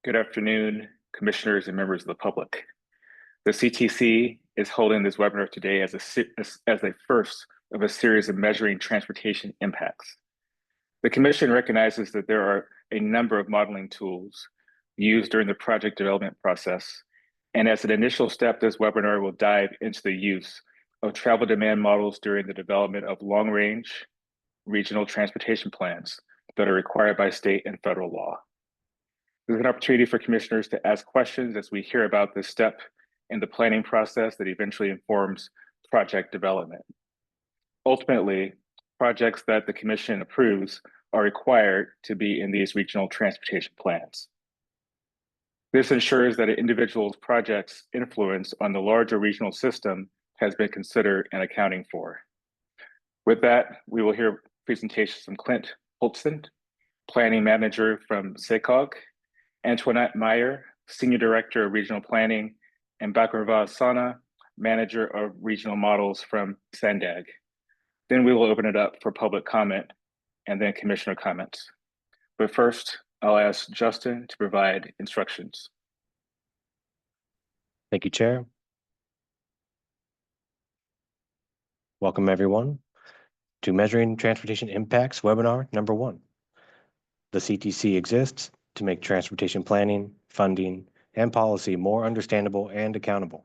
Good afternoon, commissioners and members of the public. The CTC is holding this webinar today as a first of a series of measuring transportation impacts. The Commission recognizes that there are a number of modeling tools used during the project development process, and as an initial step, this webinar will dive into the use of travel demand models during the development of long-range regional transportation plans that are required by state and federal law. This is an opportunity for commissioners to ask questions as we hear about this step in the planning process that eventually informs project development. Ultimately, projects that the Commission approves are required to be in these regional transportation plans. This ensures that an individual project's influence on the larger regional system has been considered and accounting for. With that, we will hear presentations from Clint Holtzen, Planning Manager from SACOG, Antoinette Meyer, Senior Director of Regional Planning, and Bhagirav Sana, Manager of Regional Models from SANDAG. Then we will open it up for public comment and then commissioner comments. But first, I'll ask Justin to provide instructions. Thank you, Chair. Welcome, everyone, to Measuring Transportation Impacts webinar number 1. The CTC exists to make transportation planning, funding, and policy more understandable and accountable.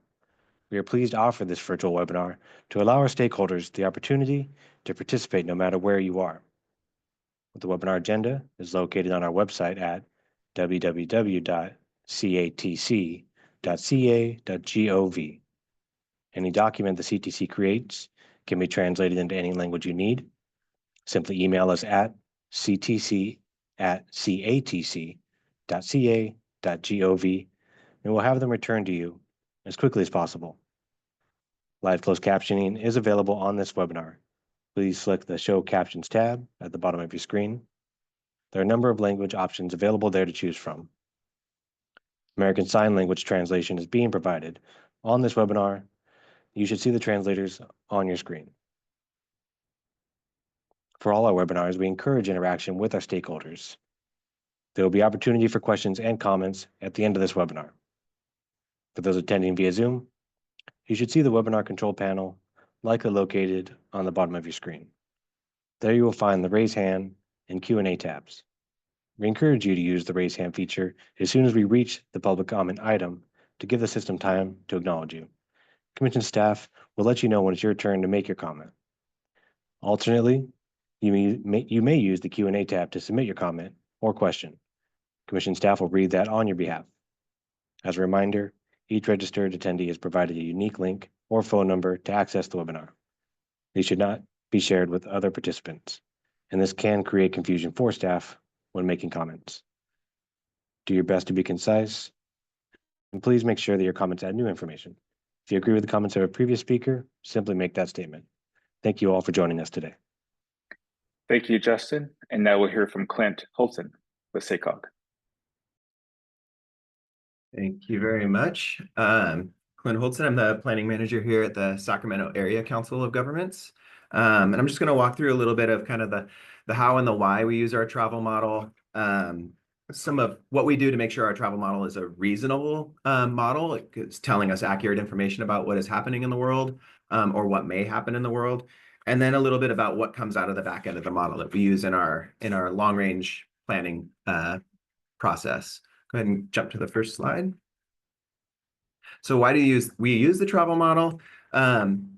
We are pleased to offer this virtual webinar to allow our stakeholders the opportunity to participate no matter where you are. The webinar agenda is located on our website at www.catc.ca.gov. Any document the CTC creates can be translated into any language you need. Simply email us at ctc@catc.ca.gov, and we'll have them returned to you as quickly as possible. Live closed captioning is available on this webinar. Please select the Show Captions tab at the bottom of your screen. There are a number of language options available there to choose from. American Sign Language translation is being provided on this webinar. You should see the translators on your screen. For all our webinars, we encourage interaction with our stakeholders. There will be opportunity for questions and comments at the end of this webinar. For those attending via Zoom, you should see the webinar control panel likely located on the bottom of your screen. There you will find the raise hand and Q&A tabs. We encourage you to use the raise hand feature as soon as we reach the public comment item to give the system time to acknowledge you. Commission staff will let you know when it's your turn to make your comment. Alternately, you may use the Q&A tab to submit your comment or question. Commission staff will read that on your behalf. As a reminder, each registered attendee is provided a unique link or phone number to access the webinar. These should not be shared with other participants, and this can create confusion for staff when making comments. Do your best to be concise, and please make sure that your comments add new information. If you agree with the comments of a previous speaker, simply make that statement. Thank you all for joining us today. Thank you, Justin. And now we'll hear from Clint Holtzen with SACOG. Thank you very much. Clint Holtzen, I'm the planning manager here at the Sacramento Area Council of Governments. And I'm just going to walk through a little bit of kind of the how and the why we use our travel model, some of what we do to make sure our travel model is a reasonable model. It's telling us accurate information about what is happening in the world or what may happen in the world. And then a little bit about what comes out of the back end of the model that we use in our long-range planning process. Go ahead and jump to the first slide. So why do we use the travel model? Kind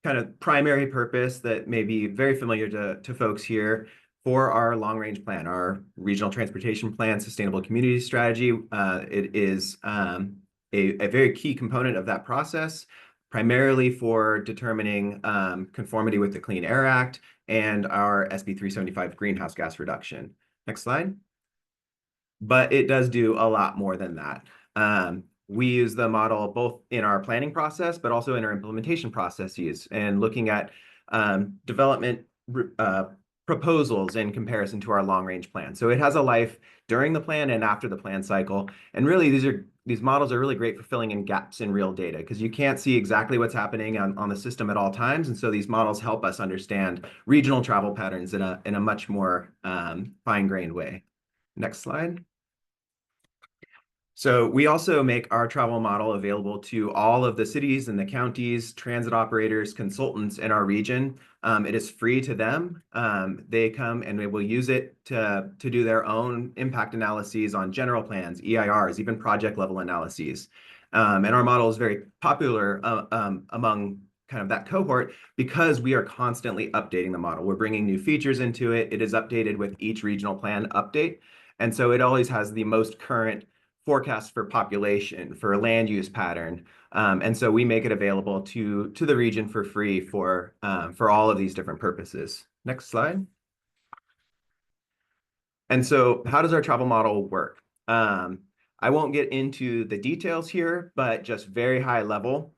of primary purpose that may be very familiar to folks here for our long-range plan, our regional transportation plan, sustainable community strategy. It is a very key component of that process, primarily for determining conformity with the Clean Air Act and our SB 375 greenhouse gas reduction. Next slide. But it does do a lot more than that. We use the model both in our planning process, but also in our implementation processes and looking at development proposals in comparison to our long-range plan. So it has a life during the plan and after the plan cycle. And really, these models are really great for filling in gaps in real data because you can't see exactly what's happening on the system at all times. And so these models help us understand regional travel patterns in a much more fine-grained way. Next slide. So we also make our travel model available to all of the cities and the counties, transit operators, consultants in our region. It is free to them. They come and they will use it to do their own impact analyses on general plans, EIRs, even project level analyses. And our model is very popular among kind of that cohort because we are constantly updating the model. We're bringing new features into it. It is updated with each regional plan update. And so it always has the most current forecast for population, for land use pattern. And so we make it available to the region for free for all of these different purposes. Next slide. And so how does our travel model work? I won't get into the details here, but just very high level.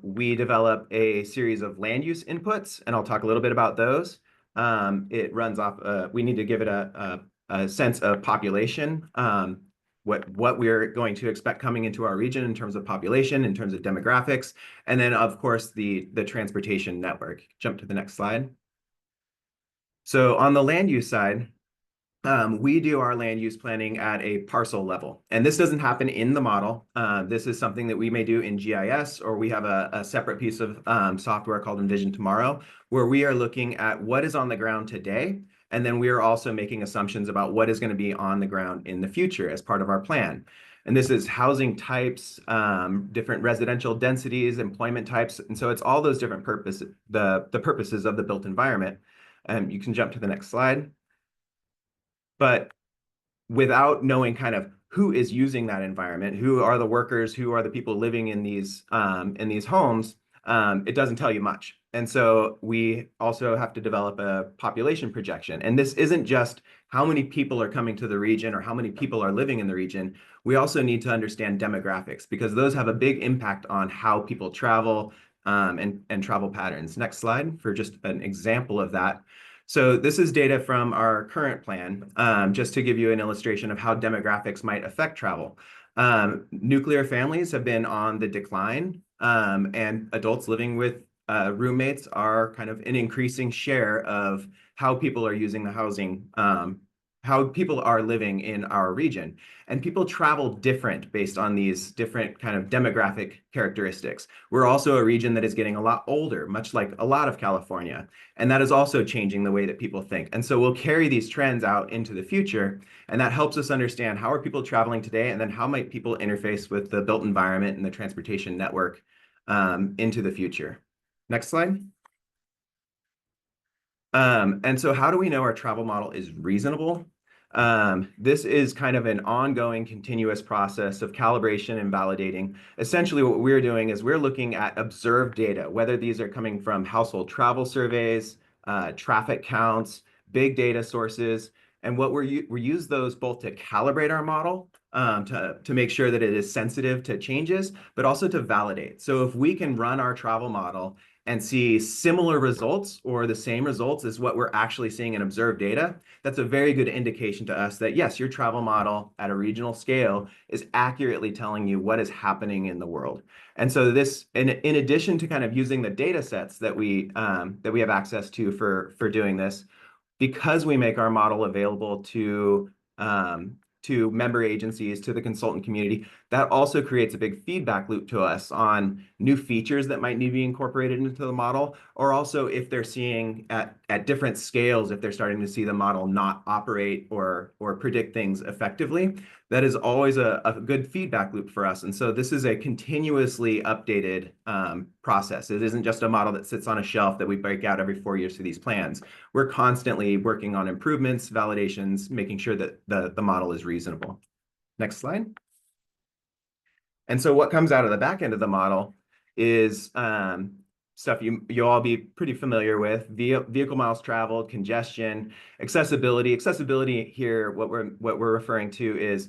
We develop a series of land use inputs, and I'll talk a little bit about those. It runs off, we need to give it a sense of population, what we're going to expect coming into our region in terms of population, in terms of demographics, and then of course the transportation network. Jump to the next slide. So on the land use side, we do our land use planning at a parcel level, and this doesn't happen in the model. This is something that we may do in GIS, or we have a separate piece of software called Envision Tomorrow, where we are looking at what is on the ground today. And then we are also making assumptions about what is going to be on the ground in the future as part of our plan. And this is housing types, different residential densities, employment types. And so it's all those different purposes, the purposes of the built environment. You can jump to the next slide. But without knowing kind of who is using that environment, who are the workers, who are the people living in these homes, it doesn't tell you much. And so we also have to develop a population projection. And this isn't just how many people are coming to the region or how many people are living in the region. We also need to understand demographics, because those have a big impact on how people travel and travel patterns. Next slide for just an example of that. So this is data from our current plan, just to give you an illustration of how demographics might affect travel. Nuclear families have been on the decline, and adults living with roommates are kind of an increasing share of how people are using the housing, how people are living in our region. And people travel different based on these different kind of demographic characteristics. We're also a region that is getting a lot older, much like a lot of California. And that is also changing the way that people think. And so we'll carry these trends out into the future. And that helps us understand how are people traveling today, and then how might people interface with the built environment and the transportation network into the future. Next slide. And so how do we know our travel model is reasonable? This is kind of an ongoing continuous process of calibration and validating. Essentially, what we're doing is we're looking at observed data, whether these are coming from household travel surveys, traffic counts, big data sources, and what we use those both to calibrate our model, to make sure that it is sensitive to changes, but also to validate. So if we can run our travel model and see similar results or the same results as what we're actually seeing in observed data, that's a very good indication to us that yes, your travel model at a regional scale is accurately telling you what is happening in the world. And so this, in addition to kind of using the data sets that we have access to for doing this, because we make our model available to member agencies, to the consultant community, that also creates a big feedback loop to us on new features that might need to be incorporated into the model, or also if they're seeing at different scales, if they're starting to see the model not operate or predict things effectively. That is always a good feedback loop for us. And so this is a continuously updated process. It isn't just a model that sits on a shelf that we break out every 4 years for these plans. We're constantly working on improvements, validations, making sure that the model is reasonable. Next slide. And so what comes out of the back end of the model is stuff you'll all be pretty familiar with: vehicle miles traveled, congestion, accessibility. Accessibility here, what we're referring to is,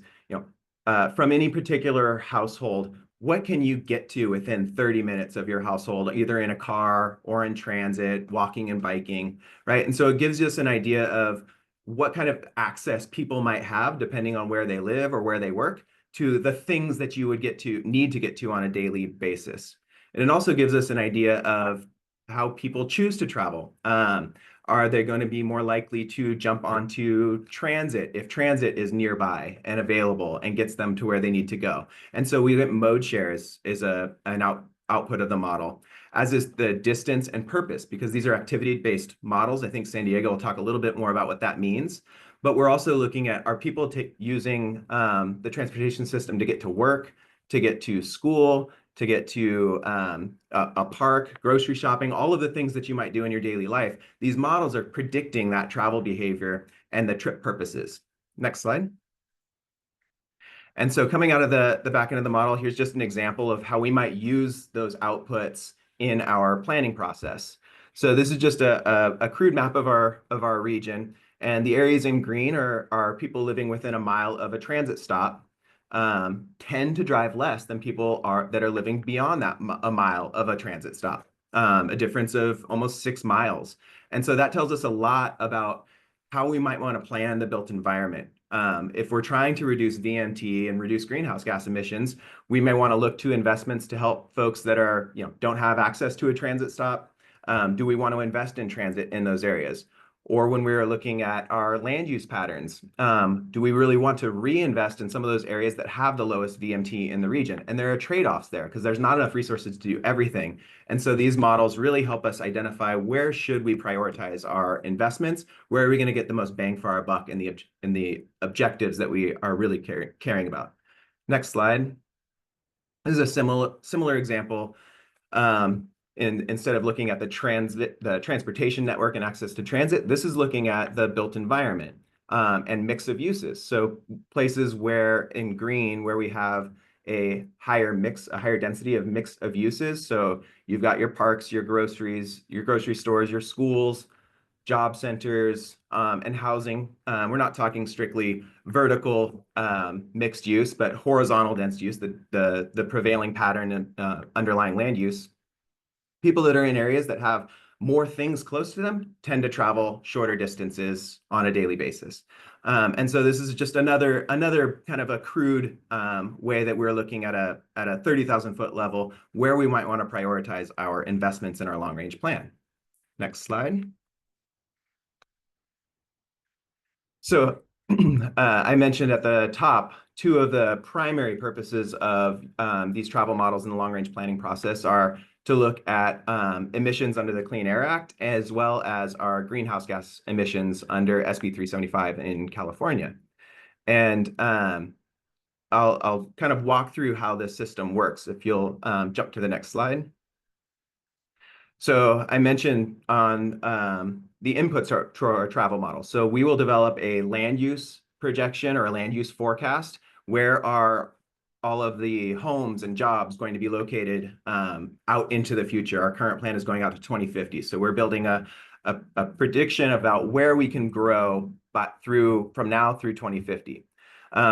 from any particular household, what can you get to within 30 minutes of your household, either in a car or in transit, walking and biking, right? And so it gives us an idea of what kind of access people might have depending on where they live or where they work to the things that you would need to get to on a daily basis. And it also gives us an idea of how people choose to travel. Are they going to be more likely to jump onto transit if transit is nearby and available and gets them to where they need to go? And so we get mode share is an output of the model, as is the distance and purpose, because these are activity-based models. I think San Diego will talk a little bit more about what that means. But we're also looking at, are people using the transportation system to get to work, to get to school, to get to a park, grocery shopping, all of the things that you might do in your daily life. These models are predicting that travel behavior and the trip purposes. Next slide. And so coming out of the back end of the model, here's just an example of how we might use those outputs in our planning process. So this is just a crude map of our region. And the areas in green are people living within a mile of a transit stop, tend to drive less than people that are living beyond that a mile of a transit stop, a difference of almost 6 miles. And so that tells us a lot about how we might want to plan the built environment. If we're trying to reduce VMT and reduce greenhouse gas emissions, we may want to look to investments to help folks that don't have access to a transit stop. Do we want to invest in transit in those areas? Or when we're looking at our land use patterns, do we really want to reinvest in some of those areas that have the lowest VMT in the region? And there are trade-offs there because there's not enough resources to do everything. And so these models really help us identify where should we prioritize our investments, where are we going to get the most bang for our buck in the objectives that we are really caring about. Next slide. This is a similar example. Instead of looking at the transportation network and access to transit, this is looking at the built environment and mix of uses. So places where in green, where we have a higher density of mix of uses. So you've got your parks, your groceries, your grocery stores, your schools, job centers, and housing. We're not talking strictly vertical mixed use, but horizontal dense use, the prevailing pattern and underlying land use. People that are in areas that have more things close to them tend to travel shorter distances on a daily basis. And so this is just another kind of a crude way that we're looking at a 30,000 foot level where we might want to prioritize our investments in our long range plan. Next slide. So I mentioned at the top, 2 of the primary purposes of these travel models in the long range planning process are to look at emissions under the Clean Air Act, as well as our greenhouse gas emissions under SB 375 in California. And I'll kind of walk through how this system works if you'll jump to the next slide. So I mentioned on the inputs to our travel model. So we will develop a land use projection or a land use forecast. Where are all of the homes and jobs going to be located out into the future? Our current plan is going out to 2050. So we're building a prediction about where we can grow from now through 2050.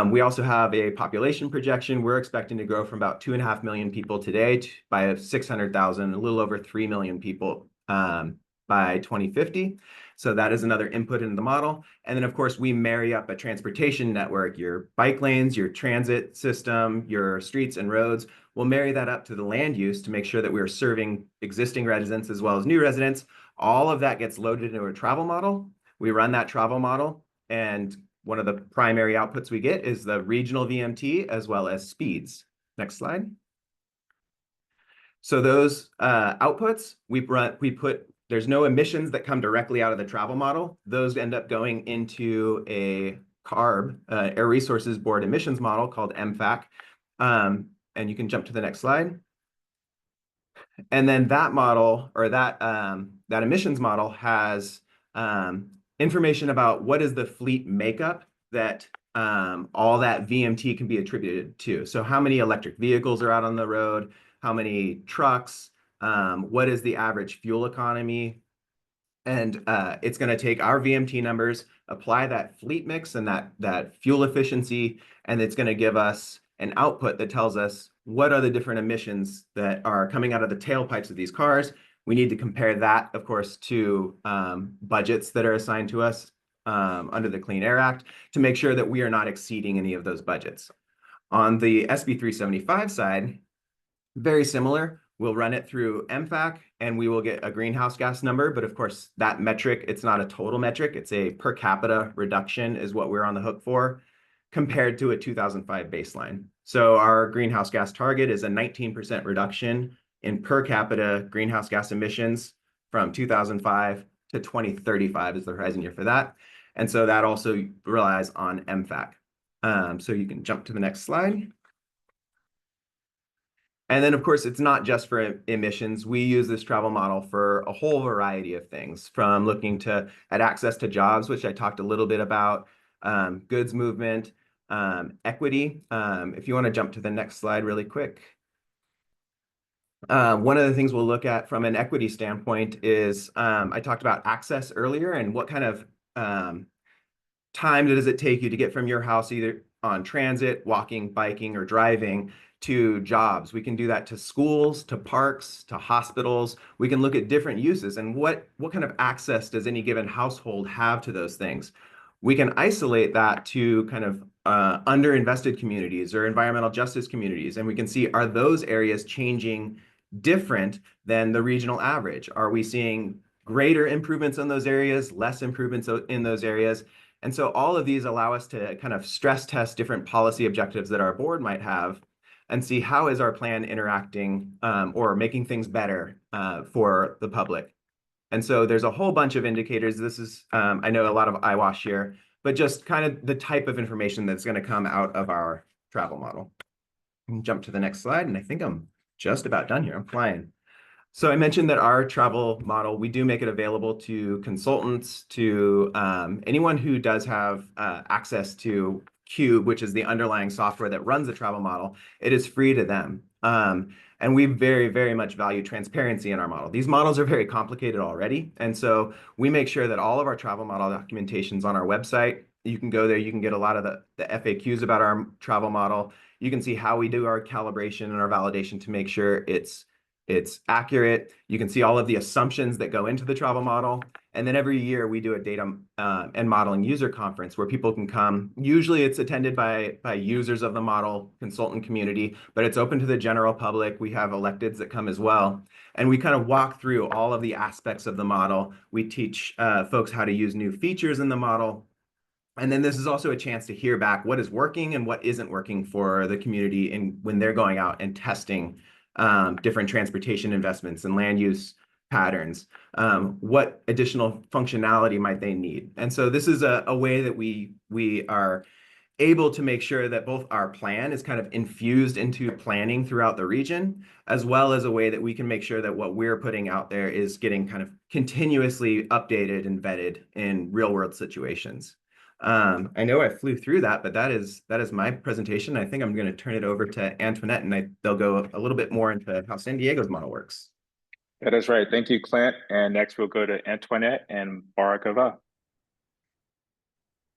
We also have a population projection. We're expecting to grow from about 2.5 million people today by 600,000, a little over 3 million people by 2050. So that is another input into the model. And then, of course, we marry up a transportation network, your bike lanes, your transit system, your streets and roads. We'll marry that up to the land use to make sure that we're serving existing residents as well as new residents. All of that gets loaded into a travel model. We run that travel model, and one of the primary outputs we get is the regional VMT as well as speeds. Next slide. So those outputs, there's no emissions that come directly out of the travel model. Those end up going into a CARB, Air Resources Board emissions model called MFAC. And you can jump to the next slide. And then that model, or that emissions model, has information about what is the fleet makeup that all that VMT can be attributed to. So how many electric vehicles are out on the road, how many trucks, what is the average fuel economy? And it's going to take our VMT numbers, apply that fleet mix and that fuel efficiency, and it's going to give us an output that tells us what are the different emissions that are coming out of the tailpipes of these cars. We need to compare that, of course, to budgets that are assigned to us under the Clean Air Act to make sure that we are not exceeding any of those budgets. On the SB 375 side, very similar. We'll run it through MFAC and we will get a greenhouse gas number. But of course, that metric, it's not a total metric. It's a per capita reduction is what we're on the hook for compared to a 2005 baseline. So our greenhouse gas target is a 19% reduction in per capita greenhouse gas emissions from 2005 to 2035 is the horizon year for that. And so that also relies on MFAC. So you can jump to the next slide. And then, of course, it's not just for emissions. We use this travel model for a whole variety of things, from looking at access to jobs, which I talked a little bit about, goods movement, equity. If you want to jump to the next slide really quick. One of the things we'll look at from an equity standpoint is, I talked about access earlier and what kind of time does it take you to get from your house either on transit, walking, biking, or driving to jobs. We can do that to schools, to parks, to hospitals. We can look at different uses and what kind of access does any given household have to those things. We can isolate that to kind of underinvested communities or environmental justice communities, and we can see, are those areas changing different than the regional average? Are we seeing greater improvements in those areas, less improvements in those areas? And so all of these allow us to kind of stress test different policy objectives that our board might have and see how is our plan interacting or making things better for the public. And so there's a whole bunch of indicators. This is, I know a lot of eyewash here, but just kind of the type of information that's going to come out of our travel model. Jump to the next slide, and I think I'm just about done here. I'm flying. So I mentioned that our travel model, we do make it available to consultants, to anyone who does have access to Cube, which is the underlying software that runs the travel model. It is free to them. And we very, very much value transparency in our model. These models are very complicated already. And so we make sure that all of our travel model documentation is on our website. You can go there, you can get a lot of the FAQs about our travel model. You can see how we do our calibration and our validation to make sure it's accurate. You can see all of the assumptions that go into the travel model. And then every year we do a data and modeling user conference where people can come. Usually it's attended by users of the model consultant community, but it's open to the general public. We have electeds that come as well. And we kind of walk through all of the aspects of the model. We teach folks how to use new features in the model. And then this is also a chance to hear back what is working and what isn't working for the community when they're going out and testing different transportation investments and land use patterns. What additional functionality might they need? And so this is a way that we are able to make sure that both our plan is kind of infused into planning throughout the region, as well as a way that we can make sure that what we're putting out there is getting kind of continuously updated and vetted in real world situations. I know I flew through that, but that is my presentation. I think I'm going to turn it over to Antoinette, and they'll go a little bit more into how San Diego's model works. That is right. Thank you, Clint. And next we'll go to Antoinette and Bhargava.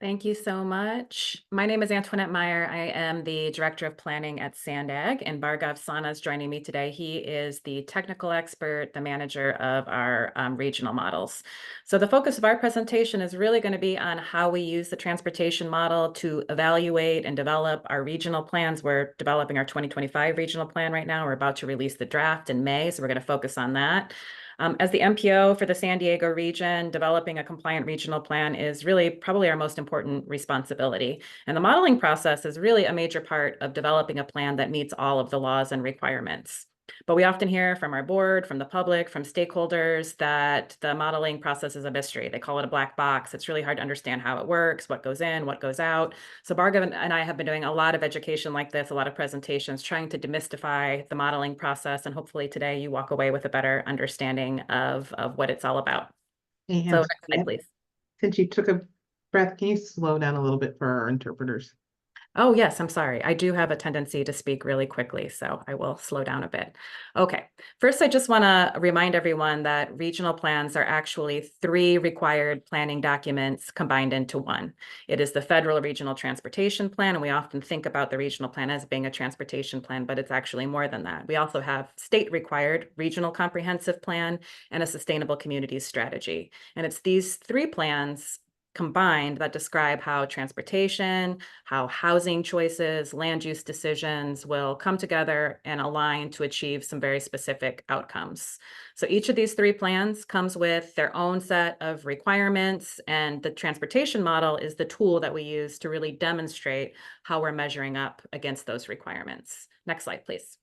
Thank you so much. My name is Antoinette Meyer. I am the Director of Planning at Sandag, and Bhargav Sana is joining me today. He is the technical expert, the manager of our regional models. So the focus of our presentation is really going to be on how we use the transportation model to evaluate and develop our regional plans. We're developing our 2025 regional plan right now. We're about to release the draft in May, so we're going to focus on that. As the MPO for the San Diego region, developing a compliant regional plan is really probably our most important responsibility. And the modeling process is really a major part of developing a plan that meets all of the laws and requirements. But we often hear from our board, from the public, from stakeholders that the modeling process is a mystery. They call it a black box. It's really hard to understand how it works, what goes in, what goes out. So Bhargav and I have been doing a lot of education like this, a lot of presentations, trying to demystify the modeling process. And hopefully today you walk away with a better understanding of what it's all about. And So next slide, please. Since you took a breath, can you slow down a little bit for our interpreters? Oh, yes, I'm sorry. I do have a tendency to speak really quickly, so I will slow down a bit. Okay, first, I just want to remind everyone that regional plans are actually 3 required planning documents combined into one. It is the Federal Regional Transportation Plan, and we often think about the regional plan as being a transportation plan, but it's actually more than that. We also have state-required Regional Comprehensive Plan and a Sustainable Communities Strategy. And it's these 3 plans combined that describe how transportation, how housing choices, land use decisions will come together and align to achieve some very specific outcomes. So each of these 3 plans comes with their own set of requirements, and the transportation model is the tool that we use to really demonstrate how we're measuring up against those requirements. Next slide, please.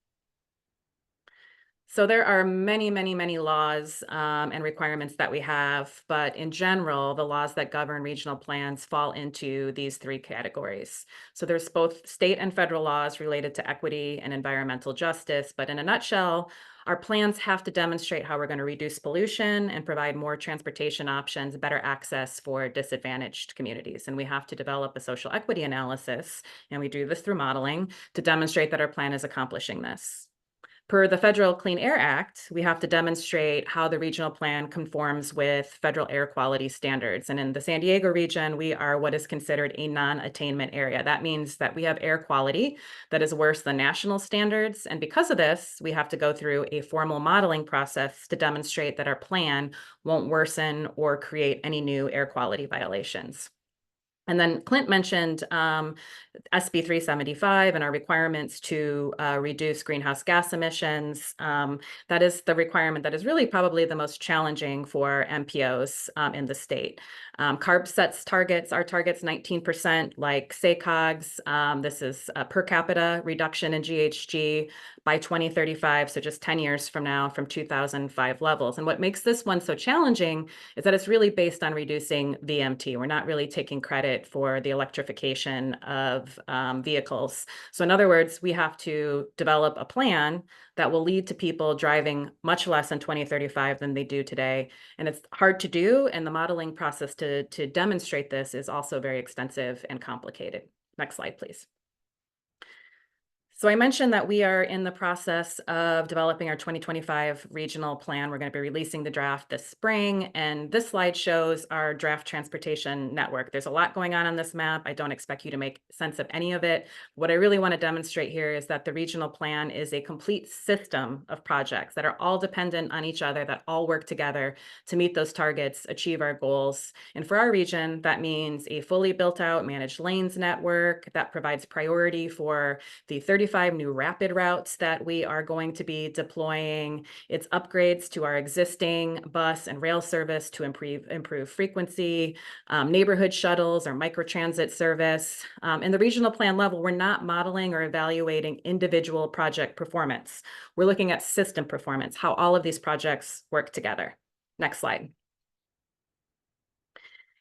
So there are many, many, many laws and requirements that we have, but in general, the laws that govern regional plans fall into these 3 categories. So there's both state and federal laws related to equity and environmental justice, but in a nutshell, our plans have to demonstrate how we're going to reduce pollution and provide more transportation options, better access for disadvantaged communities. And we have to develop a social equity analysis, and we do this through modeling to demonstrate that our plan is accomplishing this. Per the Federal Clean Air Act, we have to demonstrate how the regional plan conforms with federal air quality standards. And in the San Diego region, we are what is considered a non-attainment area. That means that we have air quality that is worse than national standards. And because of this, we have to go through a formal modeling process to demonstrate that our plan won't worsen or create any new air quality violations. And then Clint mentioned SB 375 and our requirements to reduce greenhouse gas emissions. That is the requirement that is really probably the most challenging for MPOs in the state. CARB sets targets, our targets 19% like SACOGs. This is a per capita reduction in GHG by 2035, so just 10 years from now from 2005 levels. And what makes this one so challenging is that it's really based on reducing VMT. We're not really taking credit for the electrification of vehicles. So in other words, we have to develop a plan that will lead to people driving much less in 2035 than they do today. And it's hard to do, and the modeling process to demonstrate this is also very extensive and complicated. Next slide, please. So I mentioned that we are in the process of developing our 2025 regional plan. We're going to be releasing the draft this spring, and this slide shows our draft transportation network. There's a lot going on this map. I don't expect you to make sense of any of it. What I really want to demonstrate here is that the regional plan is a complete system of projects that are all dependent on each other, that all work together to meet those targets, achieve our goals. And for our region, that means a fully built out managed lanes network that provides priority for the 35 new rapid routes that we are going to be deploying. It's upgrades to our existing bus and rail service to improve frequency, neighborhood shuttles or microtransit service. In the regional plan level, we're not modeling or evaluating individual project performance. We're looking at system performance, how all of these projects work together. Next slide.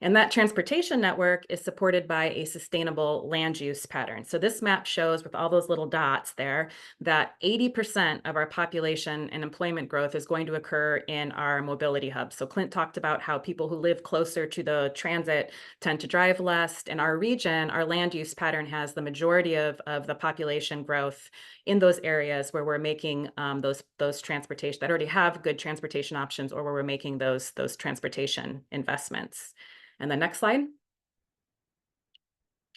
And that transportation network is supported by a sustainable land use pattern. So this map shows with all those little dots there that 80% of our population and employment growth is going to occur in our mobility hubs. So Clint talked about how people who live closer to the transit tend to drive less. In our region, our land use pattern has the majority of the population growth in those areas where we're making those transportation that already have good transportation options, or where we're making those transportation investments. And the next slide.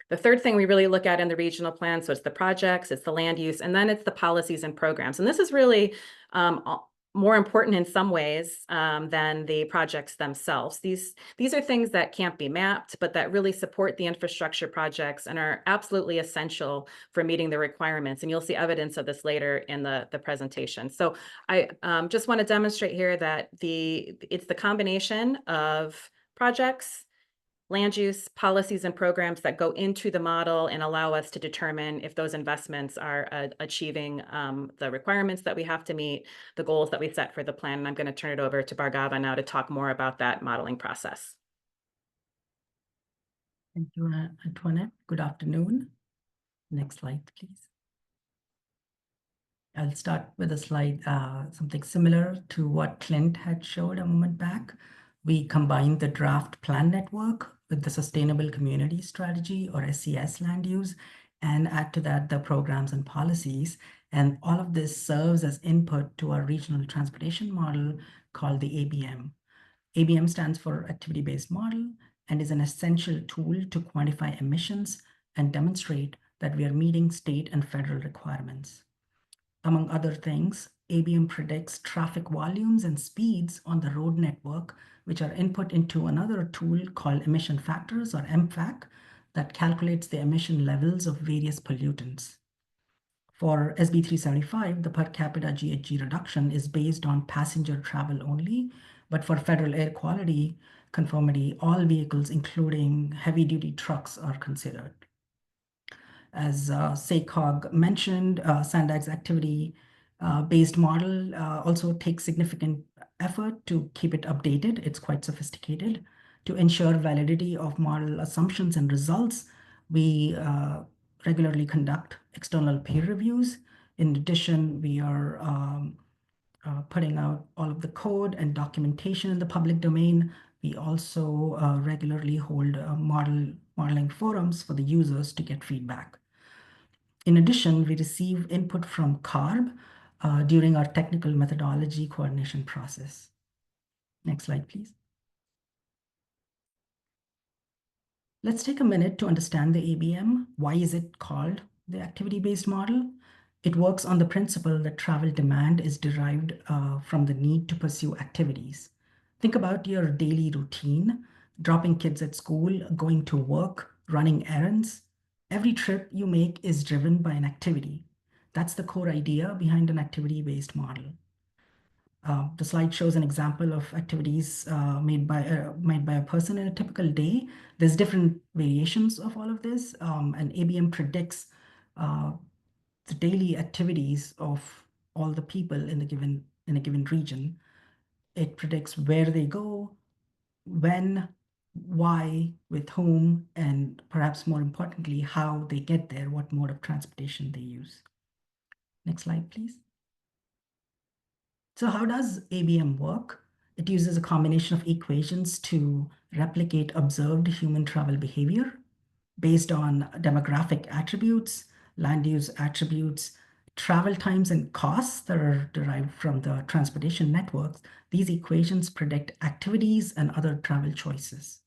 The third thing we really look at in the regional plan, so it's the projects, it's the land use, and then it's the policies and programs. And this is really more important in some ways than the projects themselves. These are things that can't be mapped, but that really support the infrastructure projects and are absolutely essential for meeting the requirements. And you'll see evidence of this later in the presentation. So I just want to demonstrate here that it's the combination of projects, land use, policies, and programs that go into the model and allow us to determine if those investments are achieving the requirements that we have to meet, the goals that we set for the plan. And I'm going to turn it over to Bhargava now to talk more about that modeling process. Thank you, Antoinette. Good afternoon. Next slide, please. I'll start with a slide, something similar to what Clint had showed a moment back. We combined the draft plan network with the Sustainable Community Strategy, or SCS, land use, and add to that the programs and policies. And all of this serves as input to our regional transportation model called the ABM. ABM stands for Activity-Based Model and is an essential tool to quantify emissions and demonstrate that we are meeting state and federal requirements. Among other things, ABM predicts traffic volumes and speeds on the road network, which are input into another tool called emission factors, or MFAC, that calculates the emission levels of various pollutants. For SB 375, the per capita GHG reduction is based on passenger travel only, but for federal air quality conformity, all vehicles, including heavy-duty trucks, are considered. As SACOG mentioned, SANDAG's activity-based model also takes significant effort to keep it updated. It's quite sophisticated. To ensure validity of model assumptions and results, we regularly conduct external peer reviews. In addition, we are putting out all of the code and documentation in the public domain. We also regularly hold modeling forums for the users to get feedback. In addition, we receive input from CARB during our technical methodology coordination process. Next slide, please. Let's take a minute to understand the ABM. Why is it called the activity-based model? It works on the principle that travel demand is derived from the need to pursue activities. Think about your daily routine, dropping kids at school, going to work, running errands. Every trip you make is driven by an activity. That's the core idea behind an activity-based model. The slide shows an example of activities made by a person in a typical day. There's different variations of all of this, and ABM predicts the daily activities of all the people in a given region. It predicts where they go, when, why, with whom, and perhaps more importantly, how they get there, what mode of transportation they use. Next slide, please. So how does ABM work? It uses a combination of equations to replicate observed human travel behavior based on demographic attributes, land use attributes, travel times and costs that are derived from the transportation networks. These equations predict activities and other travel choices.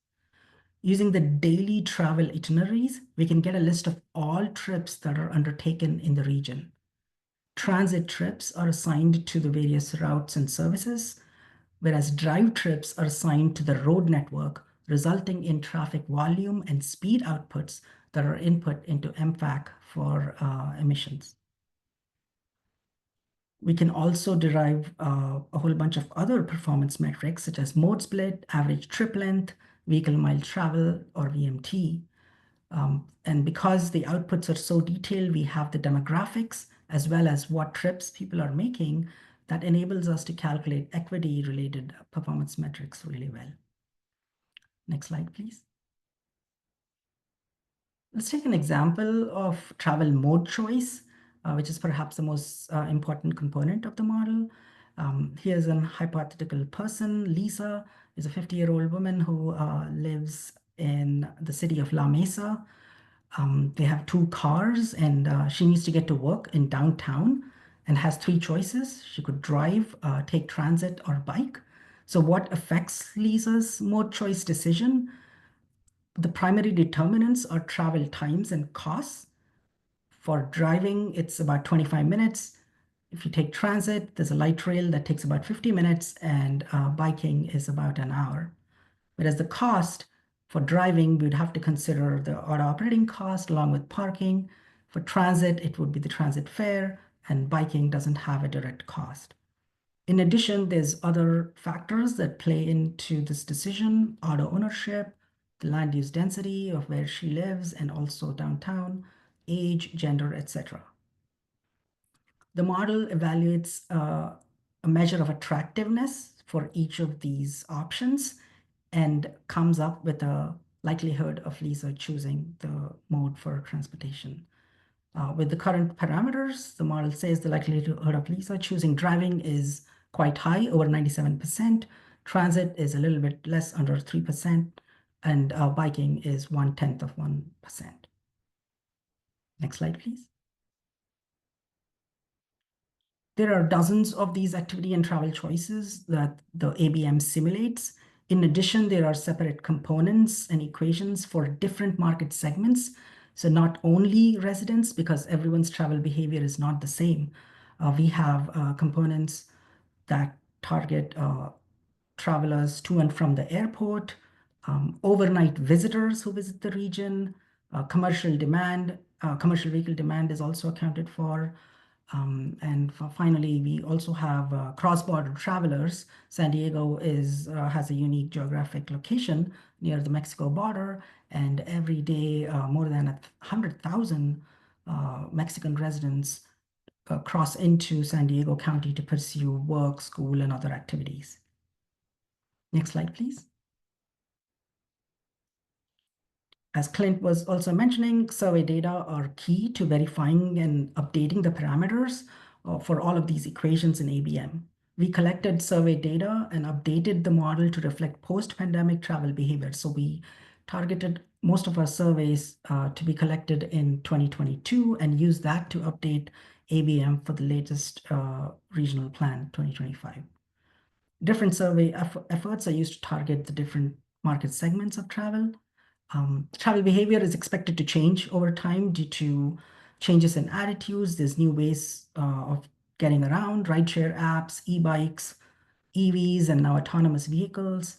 Using the daily travel itineraries, we can get a list of all trips that are undertaken in the region. Transit trips are assigned to the various routes and services, whereas drive trips are assigned to the road network, resulting in traffic volume and speed outputs that are input into MFAC for emissions. We can also derive a whole bunch of other performance metrics, such as mode split, average trip length, vehicle mile travel, or VMT. And because the outputs are so detailed, we have the demographics as well as what trips people are making that enables us to calculate equity-related performance metrics really well. Next slide, please. Let's take an example of travel mode choice, which is perhaps the most important component of the model. Here's a hypothetical person. Lisa is a 50-year-old woman who lives in the city of La Mesa. They have 2 cars, and she needs to get to work in downtown and has 3 choices. She could drive, take transit, or bike. So what affects Lisa's mode choice decision? The primary determinants are travel times and costs. For driving, it's about 25 minutes. If you take transit, there's a light rail that takes about 50 minutes, and biking is about an hour. Whereas the cost for driving, we'd have to consider the auto operating cost along with parking. For transit, it would be the transit fare, and biking doesn't have a direct cost. In addition, there's other factors that play into this decision: auto ownership, the land use density of where she lives, and also downtown, age, gender, etc. The model evaluates a measure of attractiveness for each of these options and comes up with a likelihood of Lisa choosing the mode for transportation. With the current parameters, the model says the likelihood of Lisa choosing driving is quite high, over 97%. Transit is a little bit less, under 3%, and biking is 1/10 of 1%. Next slide, please. There are dozens of these activity and travel choices that the ABM simulates. In addition, there are separate components and equations for different market segments. So not only residents, because everyone's travel behavior is not the same, We have components that target travelers to and from the airport, overnight visitors who visit the region, commercial vehicle demand is also accounted for. Finally, we also have cross-border travelers. San Diego has a unique geographic location near the Mexico border, and every day more than 100,000 Mexican residents cross into San Diego County to pursue work, school, and other activities. Next slide, please. As Clint was also mentioning, survey data are key to verifying and updating the parameters for all of these equations in ABM. We collected survey data and updated the model to reflect post-pandemic travel behavior. So we targeted most of our surveys to be collected in 2022 and used that to update ABM for the latest regional plan 2025. Different survey efforts are used to target the different market segments of travel. Travel behavior is expected to change over time due to changes in attitudes. There's new ways of getting around, rideshare apps, e-bikes, EVs, and now autonomous vehicles.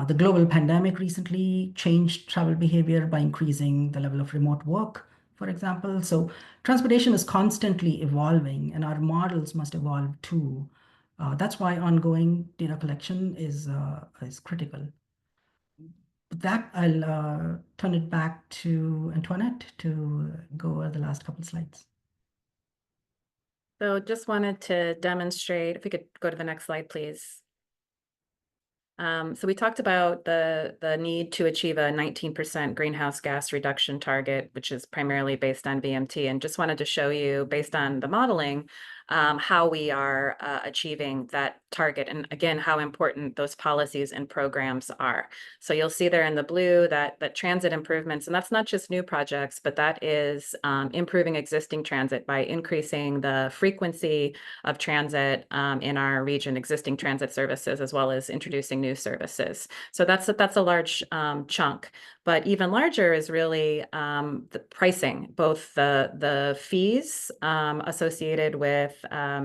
The global pandemic recently changed travel behavior by increasing the level of remote work, for example. So transportation is constantly evolving, and our models must evolve too. That's why ongoing data collection is critical. With that, I'll turn it back to Antoinette to go over the last couple slides. So just wanted to demonstrate, if we could go to the next slide, please. So we talked about the need to achieve a 19% greenhouse gas reduction target, which is primarily based on VMT, and just wanted to show you, based on the modeling, how we are achieving that target, and again, how important those policies and programs are. So you'll see there in the blue that transit improvements, and that's not just new projects, but that is improving existing transit by increasing the frequency of transit in our region, existing transit services, as well as introducing new services. So that's a large chunk. But even larger is really the pricing, both the fees associated with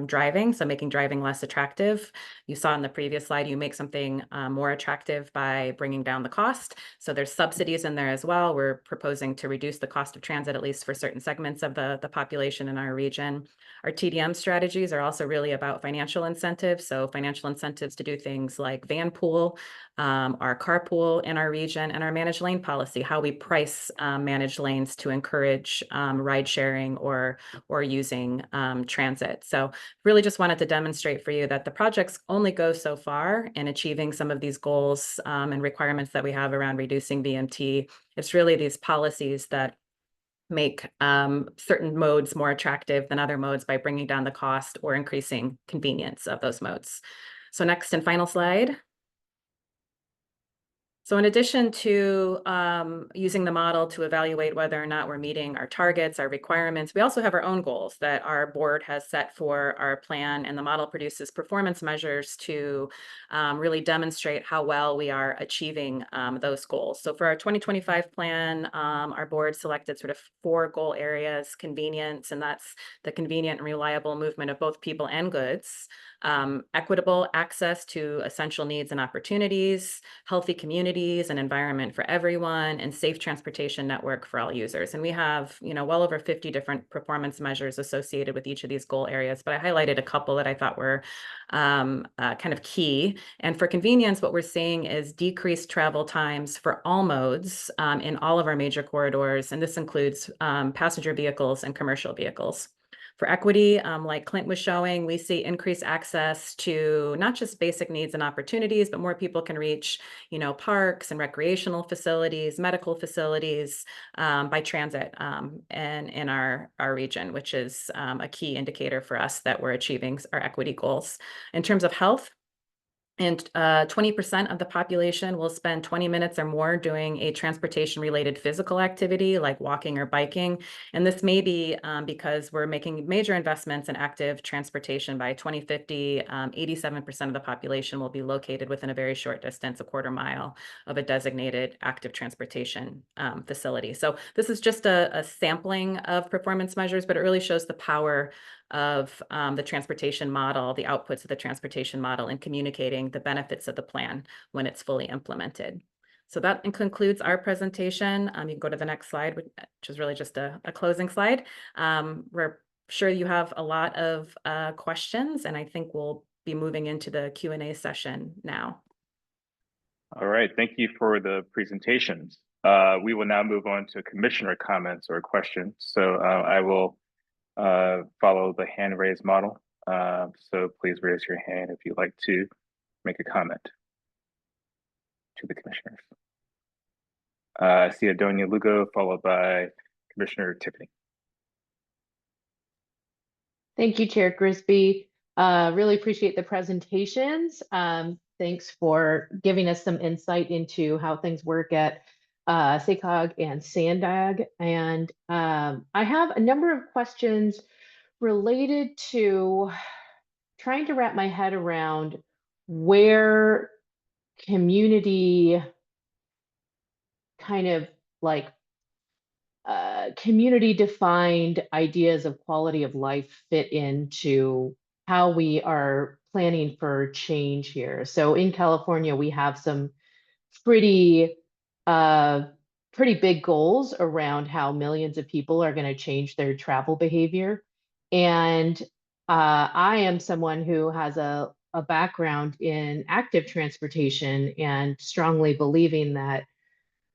driving, so making driving less attractive. You saw in the previous slide, you make something more attractive by bringing down the cost. So there's subsidies in there as well. We're proposing to reduce the cost of transit, at least for certain segments of the population in our region. Our TDM strategies are also really about financial incentives. So financial incentives to do things like van pool, our carpool in our region, and our managed lane policy, how we price managed lanes to encourage ride sharing or using transit. So really just wanted to demonstrate for you that the projects only go so far in achieving some of these goals and requirements that we have around reducing VMT. It's really these policies that make certain modes more attractive than other modes by bringing down the cost or increasing convenience of those modes. So next and final slide. So in addition to using the model to evaluate whether or not we're meeting our targets, our requirements, we also have our own goals that our board has set for our plan, and the model produces performance measures to really demonstrate how well we are achieving those goals. So for our 2025 plan, our board selected sort of 4 goal areas: convenience, and that's the convenient and reliable movement of both people and goods; equitable access to essential needs and opportunities; healthy communities and environment for everyone; and safe transportation network for all users. And we have, well over 50 different performance measures associated with each of these goal areas, but I highlighted a couple that I thought were kind of key. And for convenience, what we're seeing is decreased travel times for all modes in all of our major corridors, and this includes passenger vehicles and commercial vehicles. For equity, like Clint was showing, we see increased access to not just basic needs and opportunities, but more people can reach, parks and recreational facilities, medical facilities by transit and in our region, which is a key indicator for us that we're achieving our equity goals. In terms of health, And 20% of the population will spend 20 minutes or more doing a transportation-related physical activity like walking or biking. And this may be because we're making major investments in active transportation. By 2050, 87% of the population will be located within a very short distance, a quarter mile of a designated active transportation facility. So this is just a sampling of performance measures, but it really shows the power of the transportation model, the outputs of the transportation model, and communicating the benefits of the plan when it's fully implemented. So that concludes our presentation. You can go to the next slide, which is really just a closing slide. We're sure you have a lot of questions, and I think we'll be moving into the Q&A session now. All right, thank you for the presentations. We will now move on to commissioner comments or questions. So I will follow the hand raise model. So please raise your hand if you'd like to make a comment to the commissioners. I see Adonia Lugo followed by Commissioner Tiffany. Thank you, Chair Grisby. Really appreciate the presentations. Thanks for giving us some insight into how things work at SACOG and SANDAG. And I have a number of questions related to trying to wrap my head around where community kind of like community defined ideas of quality of life fit into how we are planning for change here. So in California, we have some pretty big goals around how millions of people are going to change their travel behavior. And I am someone who has a background in active transportation and strongly believing that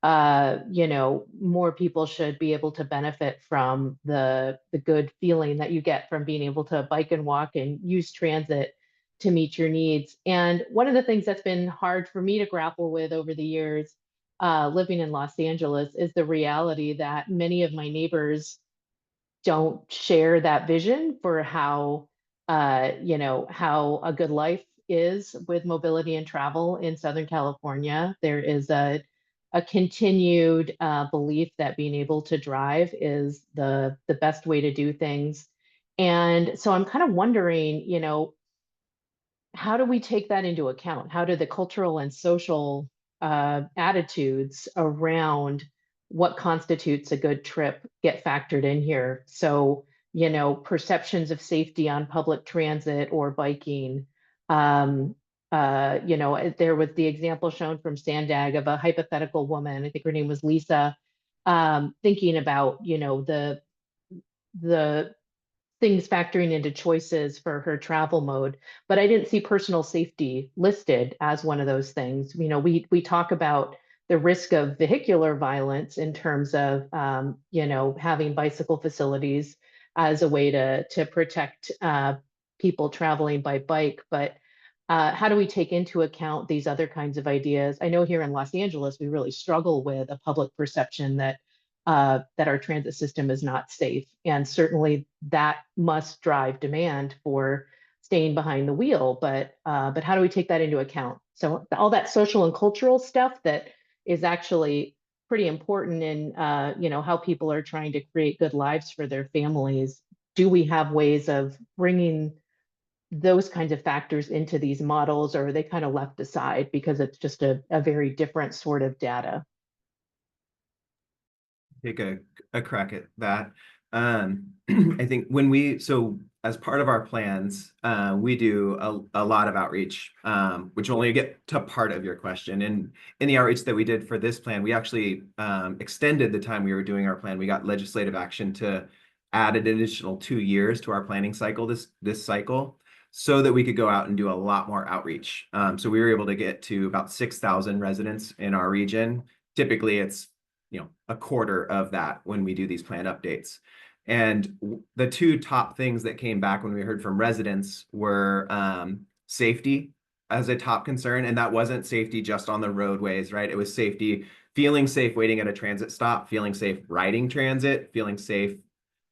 more people should be able to benefit from the good feeling that you get from being able to bike and walk and use transit to meet your needs. And one of the things that's been hard for me to grapple with over the years, living in Los Angeles, is the reality that many of my neighbors don't share that vision for how a good life is with mobility and travel in Southern California. There is a continued belief that being able to drive is the best way to do things. And so I'm kind of wondering, how do we take that into account? How do the cultural and social attitudes around what constitutes a good trip get factored in here? So, perceptions of safety on public transit or biking, there was the example shown from SANDAG of a hypothetical woman, I think her name was Lisa, thinking about, the things factoring into choices for her travel mode. But I didn't see personal safety listed as one of those things. We talk about the risk of vehicular violence in terms of, having bicycle facilities as a way to protect people traveling by bike. But how do we take into account these other kinds of ideas? I know here in Los Angeles, we really struggle with a public perception that our transit system is not safe. And certainly that must drive demand for staying behind the wheel. But how do we take that into account? So all that social and cultural stuff that is actually pretty important in how people are trying to create good lives for their families. Do we have ways of bringing those kinds of factors into these models, or are they kind of left aside because it's just a very different sort of data? Take a crack at that. I think as part of our plans, we do a lot of outreach, which will only get to part of your question. And in the outreach that we did for this plan, we actually extended the time we were doing our plan. We got legislative action to add an additional 2 years to our planning cycle this cycle, so that we could go out and do a lot more outreach. So we were able to get to about 6,000 residents in our region. Typically, it's a quarter of that when we do these plan updates. And the two top things that came back when we heard from residents were safety as a top concern. And that wasn't safety just on the roadways, right? It was safety, feeling safe waiting at a transit stop, feeling safe riding transit, feeling safe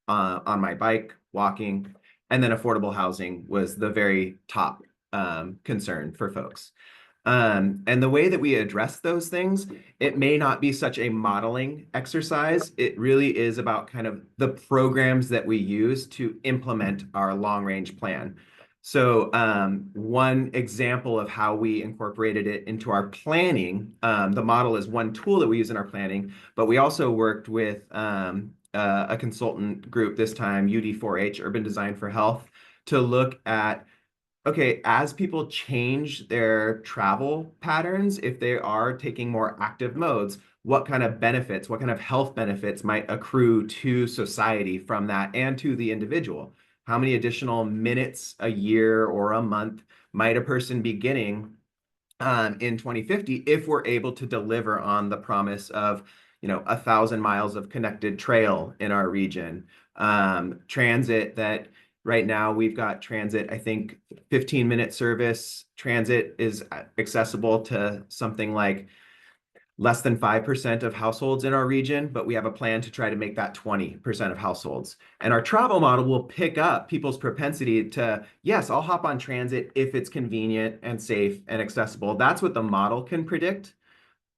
on my bike, walking. And then affordable housing was the very top concern for folks. And the way that we address those things, it may not be such a modeling exercise. It really is about kind of the programs that we use to implement our long-range plan. So one example of how we incorporated it into our planning, the model is one tool that we use in our planning, but we also worked with a consultant group, this time UD4H, Urban Design for Health, to look at, okay, as people change their travel patterns, if they are taking more active modes, what kind of benefits, what kind of health benefits might accrue to society from that and to the individual? How many additional minutes a year or a month might a person be getting in 2050 if we're able to deliver on the promise of 1,000 miles of connected trail in our region, transit that right now we've got transit, I think 15-minute service transit is accessible to something like less than 5% of households in our region, but we have a plan to try to make that 20% of households. And our travel model will pick up people's propensity to, yes, I'll hop on transit if it's convenient and safe and accessible. That's what the model can predict.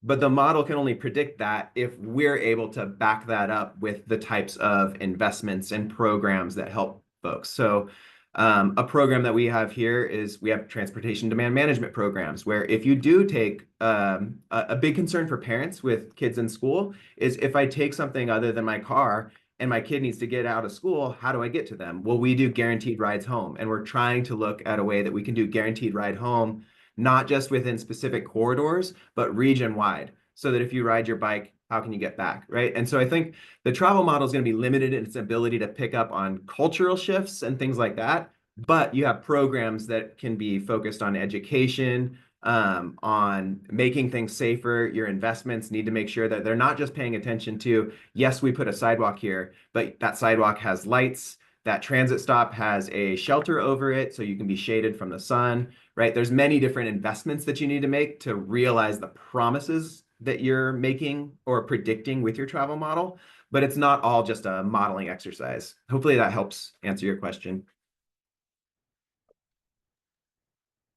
But the model can only predict that if we're able to back that up with the types of investments and programs that help folks. So a program that we have here is we have transportation demand management programs, where if you do take a big concern for parents with kids in school is, if I take something other than my car and my kid needs to get out of school, how do I get to them? Well, we do guaranteed rides home, and we're trying to look at a way that we can do guaranteed ride home, not just within specific corridors, but region wide, so that if you ride your bike, how can you get back, right? And so I think the travel model is going to be limited in its ability to pick up on cultural shifts and things like that, but you have programs that can be focused on education, on making things safer. Your investments need to make sure that they're not just paying attention to, yes, we put a sidewalk here, but that sidewalk has lights, that transit stop has a shelter over it so you can be shaded from the sun, right? There's many different investments that you need to make to realize the promises that you're making or predicting with your travel model, but it's not all just a modeling exercise. Hopefully that helps answer your question.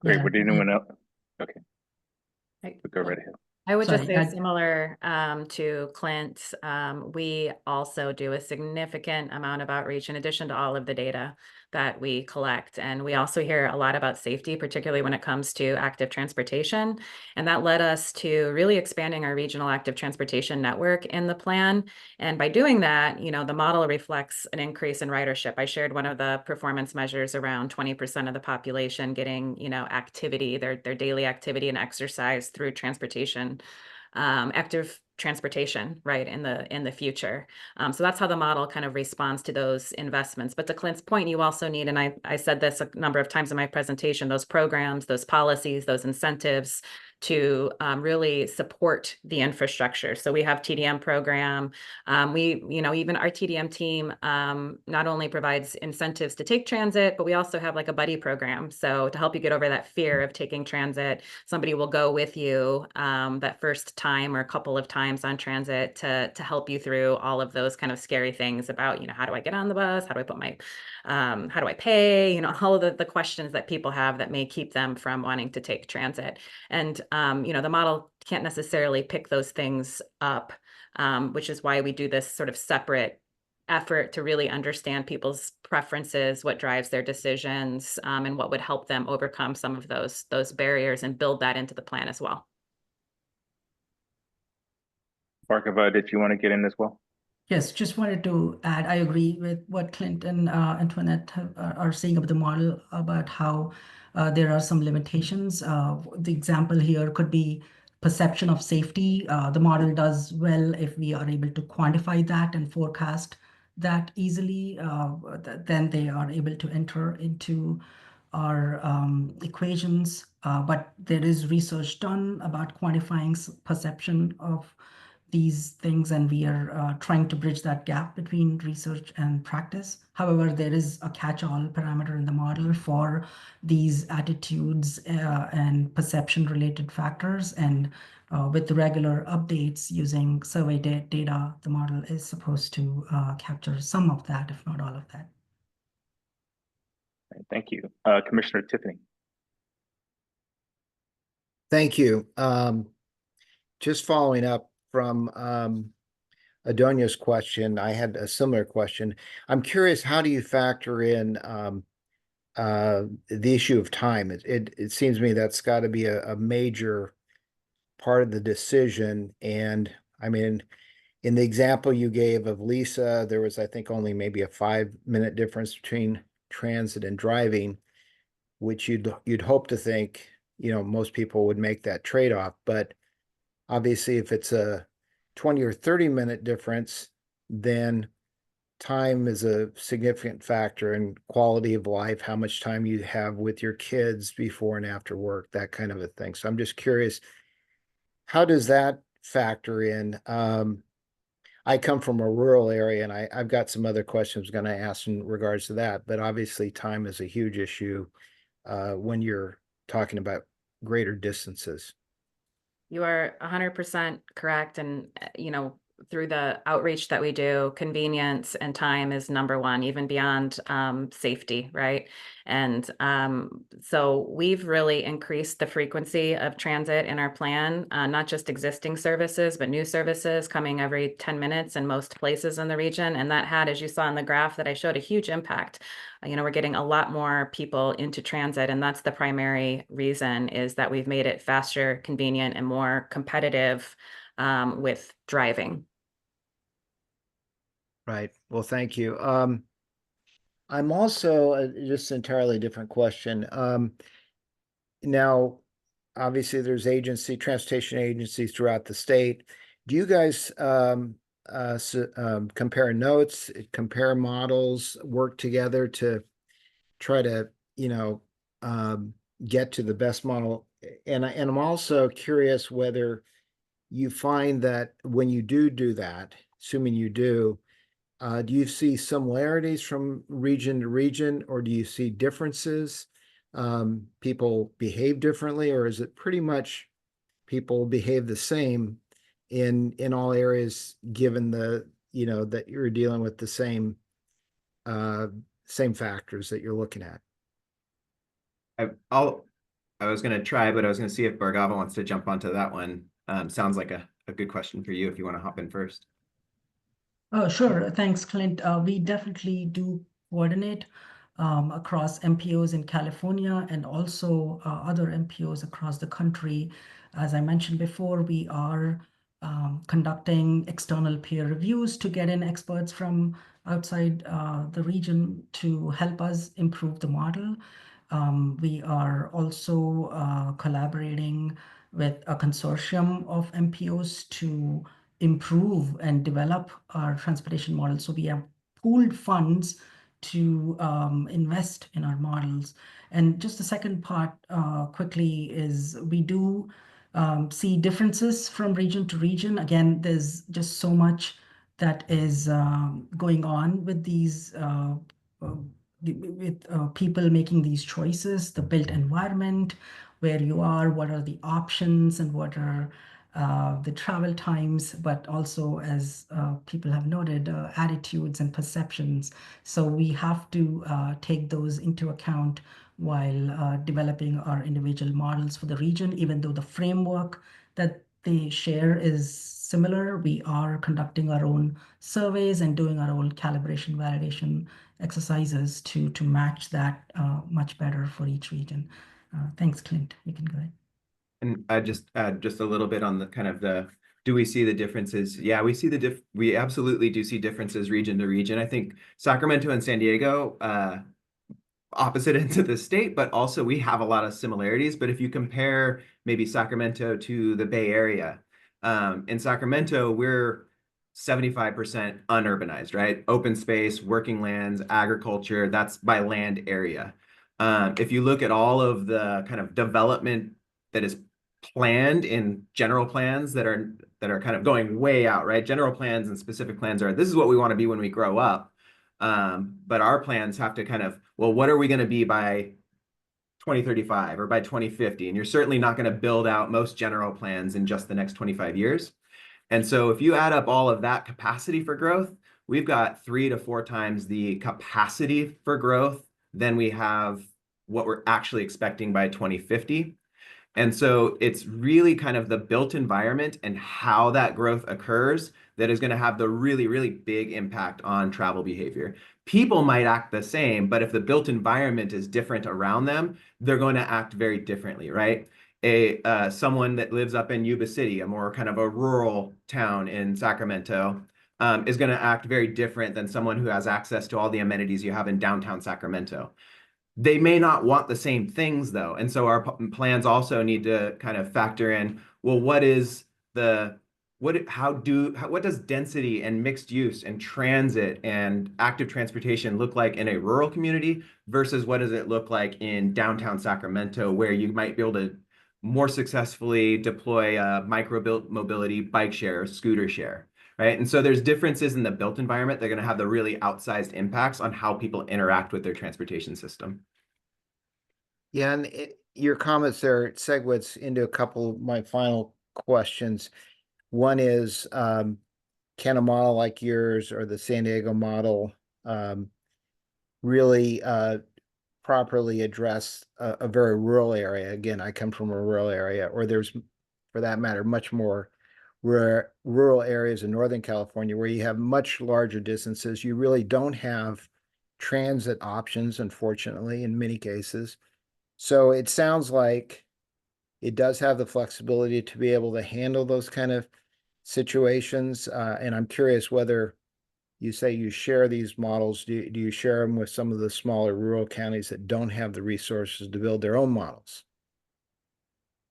Great. Yeah, Would anyone else? Okay, I- go right ahead. I would just Sorry, say similar to Clint, we also do a significant amount of outreach in addition to all of the data that we collect. And we also hear a lot about safety, particularly when it comes to active transportation. And that led us to really expanding our regional active transportation network in the plan. And by doing that, the model reflects an increase in ridership. I shared one of the performance measures around 20% of the population getting, activity, their daily activity and exercise through transportation. Active transportation, right, in the future. So that's how the model kind of responds to those investments. But to Clint's point, you also need, and I said this a number of times in my presentation, those programs, those policies, those incentives to really support the infrastructure. So we have TDM program. Even our TDM team not only provides incentives to take transit, but we also have like a buddy program. So to help you get over that fear of taking transit, somebody will go with you that first time or a couple of times on transit to help you through all of those kind of scary things about, how do I get on the bus? How do I put my, how do I pay? All of the questions that people have that may keep them from wanting to take transit. And, the model can't necessarily pick those things up, which is why we do this sort of separate effort to really understand people's preferences, what drives their decisions, and what would help them overcome some of those barriers and build that into the plan as well. Bhargava, did you want to get in as well? Yes, just wanted to add, I agree with what Clint and Antoinette are saying about the model, about how there are some limitations. The example here could be perception of safety. The model does well if we are able to quantify that and forecast that easily, then they are able to enter into our equations. But there is research done about quantifying perception of these things, and we are trying to bridge that gap between research and practice. However, there is a catch-all parameter in the model for these attitudes and perception-related factors, and with the regular updates using survey data, the model is supposed to capture some of that, if not all of that. Thank you. Commissioner Tiffany. Thank you. Just following up from Adonia's question, I had a similar question. I'm curious, how do you factor in the issue of time? It seems to me that's got to be a major part of the decision. And I mean, in the example you gave of Lisa, there was, I think, only maybe a 5-minute difference between transit and driving, which you'd hope to think, most people would make that trade-off. But obviously, if it's a 20 or 30-minute difference, then time is a significant factor in quality of life, how much time you have with your kids before and after work, that kind of a thing. So I'm just curious, how does that factor in? I come from a rural area, and I've got some other questions I'm going to ask in regards to that, but obviously time is a huge issue when you're talking about greater distances. You are 100% correct. And, through the outreach that we do, convenience and time is number one, even beyond safety, right? And so we've really increased the frequency of transit in our plan, not just existing services, but new services coming every 10 minutes in most places in the region. And that had, as you saw in the graph that I showed, a huge impact. We're getting a lot more people into transit, and that's the primary reason, is that we've made it faster, convenient, and more competitive with driving. Right. Well, thank you. I'm also just an entirely different question. Now, obviously, there's transportation agencies throughout the state. Do you guys compare notes, compare models, work together to try to, get to the best model? And I'm also curious whether you find that when you do that, assuming you do you see similarities from region to region, or do you see differences? People behave differently, or is it pretty much people behave the same in all areas, given that you're dealing with the same factors that you're looking at? I was going to try, but I was going to see if Bhargava wants to jump onto that one. Sounds like a good question for you if you want to hop in first. Oh, sure. Thanks, Clint. We definitely do coordinate across MPOs in California and also other MPOs across the country. As I mentioned before, we are conducting external peer reviews to get in experts from outside the region to help us improve the model. We are also collaborating with a consortium of MPOs to improve and develop our transportation model. So we have pooled funds to invest in our models. And just the second part quickly is we do see differences from region to region. Again, there's just so much that is going on with these people making these choices, the built environment, where you are, what are the options, and what are the travel times, but also, as people have noted, attitudes and perceptions. So we have to take those into account while developing our individual models for the region. Even though the framework that they share is similar, we are conducting our own surveys and doing our own calibration validation exercises to match that much better for each region. Thanks, Clint. You can go ahead. And I just add just a little bit on the kind of do we see the differences? Yeah, we absolutely do see differences region to region. I think Sacramento and San Diego, opposite ends of the state, but also we have a lot of similarities. But if you compare maybe Sacramento to the Bay Area, in Sacramento, we're 75% unurbanized, right? Open space, working lands, agriculture, that's by land area. If you look at all of the kind of development that is planned in general plans that are kind of going way out, right? General plans and specific plans are, this is what we want to be when we grow up. But our plans have to kind of, well, what are we going to be by 2035 or by 2050? And you're certainly not going to build out most general plans in just the next 25 years. And so if you add up all of that capacity for growth, we've got 3 to 4 times the capacity for growth than we have what we're actually expecting by 2050. And so it's really kind of the built environment and how that growth occurs that is going to have the really, really big impact on travel behavior. People might act the same, but if the built environment is different around them, they're going to act very differently, right? Someone that lives up in Yuba City, a more kind of a rural town in Sacramento, is going to act very different than someone who has access to all the amenities you have in downtown Sacramento. They may not want the same things though. And so our plans also need to kind of factor in, well, what does density and mixed use and transit and active transportation look like in a rural community versus what does it look like in downtown Sacramento, where you might be able to more successfully deploy micro mobility, bike share, scooter share, right? And so there's differences in the built environment that are going to have the really outsized impacts on how people interact with their transportation system. Yeah, and your comments there segues into a couple of my final questions. One is, can a model like yours or the San Diego model really properly address a very rural area? Again, I come from a rural area, or there's, for that matter, much more rural areas in Northern California where you have much larger distances. You really don't have transit options, unfortunately, in many cases. So it sounds like it does have the flexibility to be able to handle those kind of situations. And I'm curious whether you say you share these models. Do you share them with some of the smaller rural counties that don't have the resources to build their own models?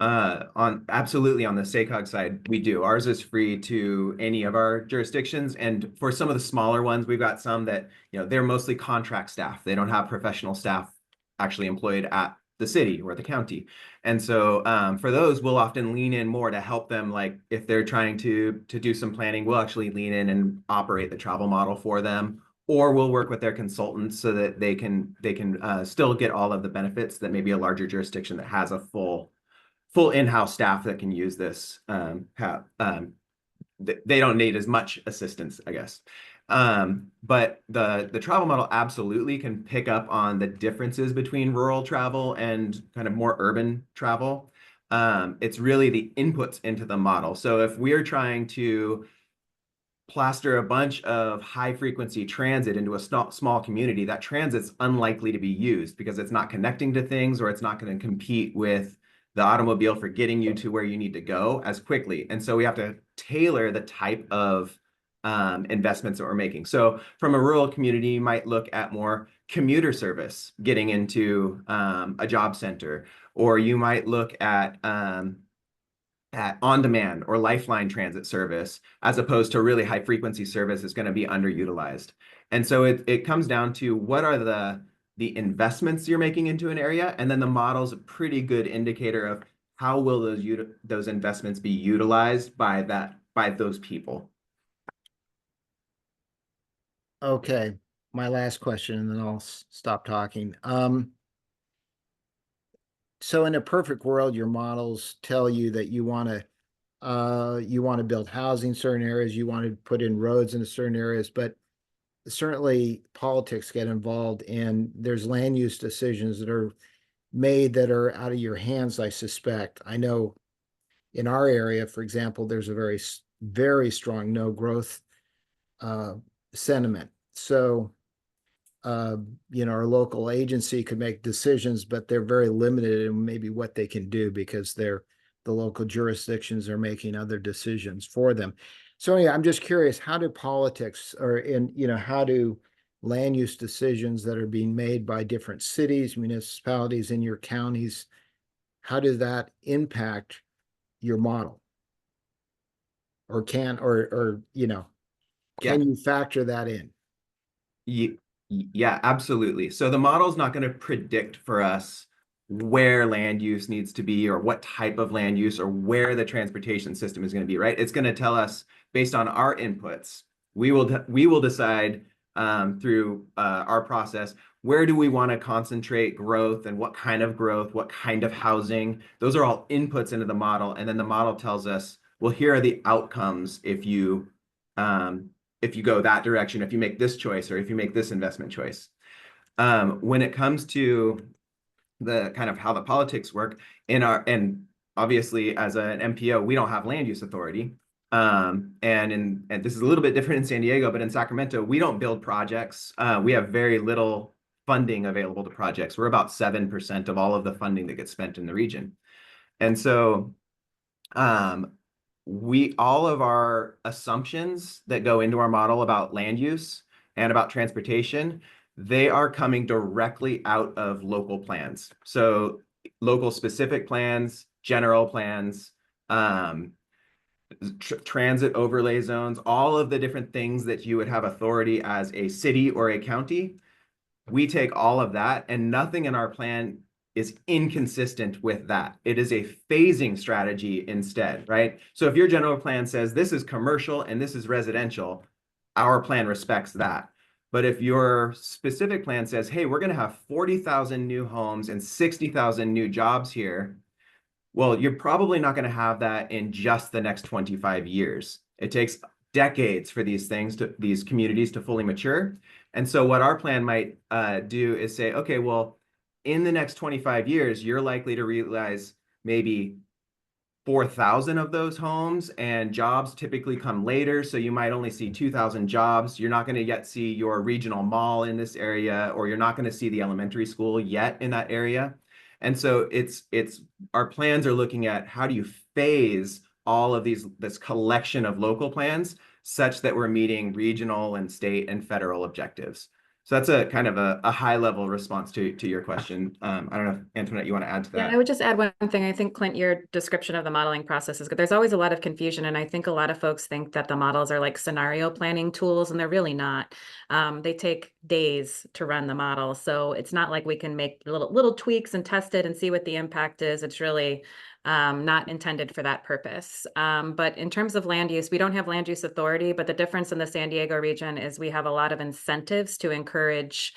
Absolutely on the SACOG side, we do. Ours is free to any of our jurisdictions. And for some of the smaller ones, we've got some that, they're mostly contract staff. They don't have professional staff actually employed at the city or the county. And so for those, we'll often lean in more to help them. Like if they're trying to do some planning, we'll actually lean in and operate the travel model for them, or we'll work with their consultants so that they can still get all of the benefits that maybe a larger jurisdiction that has a full in-house staff that can use this they don't need as much assistance, I guess. But the travel model absolutely can pick up on the differences between rural travel and kind of more urban travel. It's really the inputs into the model. So if we're trying to plaster a bunch of high frequency transit into a small community, that transit's unlikely to be used because it's not connecting to things, or it's not going to compete with the automobile for getting you to where you need to go as quickly. And so we have to tailor the type of investments that we're making. So from a rural community, you might look at more commuter service getting into a job center, or you might look at on-demand or lifeline transit service, as opposed to really high frequency service is going to be underutilized. And so it comes down to what are the investments you're making into an area, and then the model's a pretty good indicator of how will those investments be utilized by those people. Okay, my last question, and then I'll stop talking. So in a perfect world, your models tell you that you want to build housing in certain areas, you want to put in roads into certain areas, but certainly politics get involved, and there's land use decisions that are made that are out of your hands, I suspect. I know in our area, for example, there's a very, very strong no growth sentiment. So, our local agency could make decisions, but they're very limited in maybe what they can do because the local jurisdictions are making other decisions for them. So anyway, I'm just curious, how do politics how do land use decisions that are being made by different cities, municipalities in your counties, how does that impact your model? Or can you factor that in? Yeah, absolutely. So the model is not going to predict for us where land use needs to be, or what type of land use, or where the transportation system is going to be, right? It's going to tell us based on our inputs. We will decide through our process, where do we want to concentrate growth, and what kind of growth, what kind of housing. Those are all inputs into the model, and then the model tells us, well, here are the outcomes if you go that direction, if you make this choice, or if you make this investment choice. When it comes to the kind of how the politics work and obviously, as an MPO, we don't have land use authority. And this is a little bit different in San Diego, but in Sacramento, we don't build projects. We have very little funding available to projects. We're about 7% of all of the funding that gets spent in the region. And so all of our assumptions that go into our model about land use and about transportation, they are coming directly out of local plans. So local specific plans, general plans, transit overlay zones, all of the different things that you would have authority as a city or a county. We take all of that, and nothing in our plan is inconsistent with that. It is a phasing strategy instead, right? So if your general plan says this is commercial and this is residential, our plan respects that. But if your specific plan says, hey, we're going to have 40,000 new homes and 60,000 new jobs here, well, you're probably not going to have that in just the next 25 years. It takes decades for these communities to fully mature. And so what our plan might do is say, okay, well, in the next 25 years, you're likely to realize maybe 4,000 of those homes, and jobs typically come later. So you might only see 2,000 jobs. You're not going to yet see your regional mall in this area, or you're not going to see the elementary school yet in that area. And so our plans are looking at how do you phase all of this collection of local plans such that we're meeting regional and state and federal objectives. So that's a kind of a high level response to your question. I don't know if Antoinette, you want to add to that? Yeah, I would just add one thing. I think, Clint, your description of the modeling process is good. There's always a lot of confusion, and I think a lot of folks think that the models are like scenario planning tools, and they're really not. They take days to run the model, so it's not like we can make little tweaks and test it and see what the impact is. It's really not intended for that purpose. But in terms of land use, we don't have land use authority, but the difference in the San Diego region is we have a lot of incentives to encourage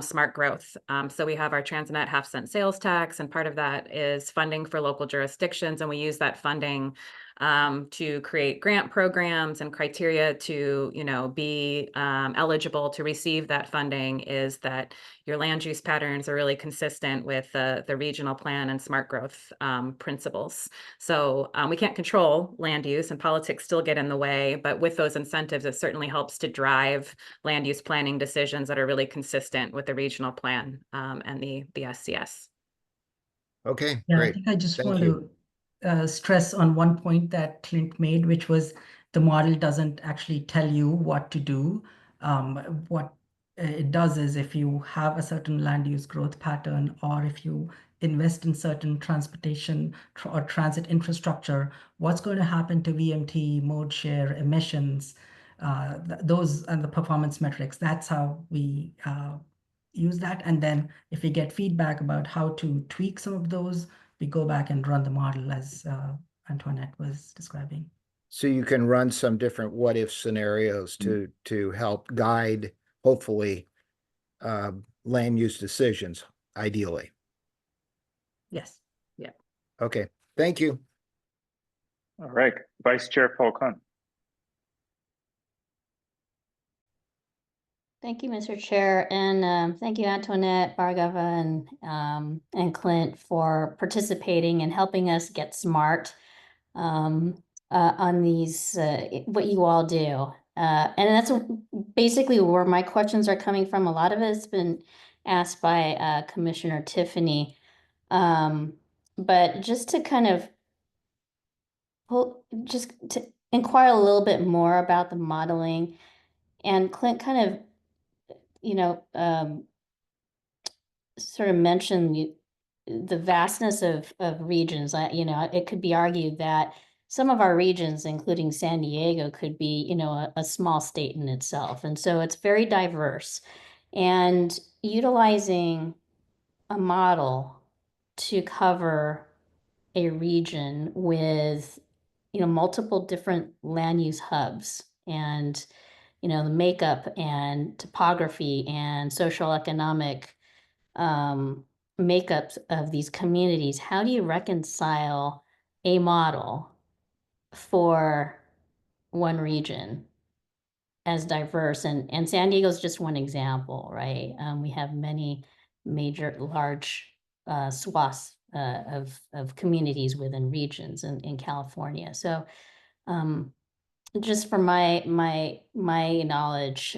smart growth. So we have our TransNet half-cent sales tax, and part of that is funding for local jurisdictions, and we use that funding to create grant programs, and criteria to, be eligible to receive that funding is that your land use patterns are really consistent with the regional plan and smart growth principles. So we can't control land use, and politics still get in the way, but with those incentives, it certainly helps to drive land use planning decisions that are really consistent with the regional plan and the SCS. Okay, Yeah, I great. think I just Thank want you. to stress on one point that Clint made, which was the model doesn't actually tell you what to do. What it does is, if you have a certain land use growth pattern, or if you invest in certain transportation or transit infrastructure, what's going to happen to VMT, mode share, emissions, those and the performance metrics. That's how we use that. And then if we get feedback about how to tweak some of those, we go back and run the model as Antoinette was describing. So you can run some different what if scenarios to help guide, hopefully, land use decisions, ideally. Yes. Yeah. Okay, thank you. All right, Vice Chair Paul Kun. Thank you, Mr. Chair, and thank you, Antoinette, Bhargava, and Clint for participating and helping us get smart on these, what you all do. And that's basically where my questions are coming from. A lot of it's been asked by Commissioner Tiffany. But just to kind of, just to inquire a little bit more about the modeling, and Clint kind of, sort of mentioned the vastness of regions. It could be argued that some of our regions, including San Diego, could be, a small state in itself. And so it's very diverse. And utilizing a model to cover a region with, multiple different land use hubs, and the makeup and topography and social economic makeups of these communities, how do you reconcile a model for one region as diverse? And San Diego is just one example, right? We have many major large swaths of communities within regions in California. So just from my knowledge,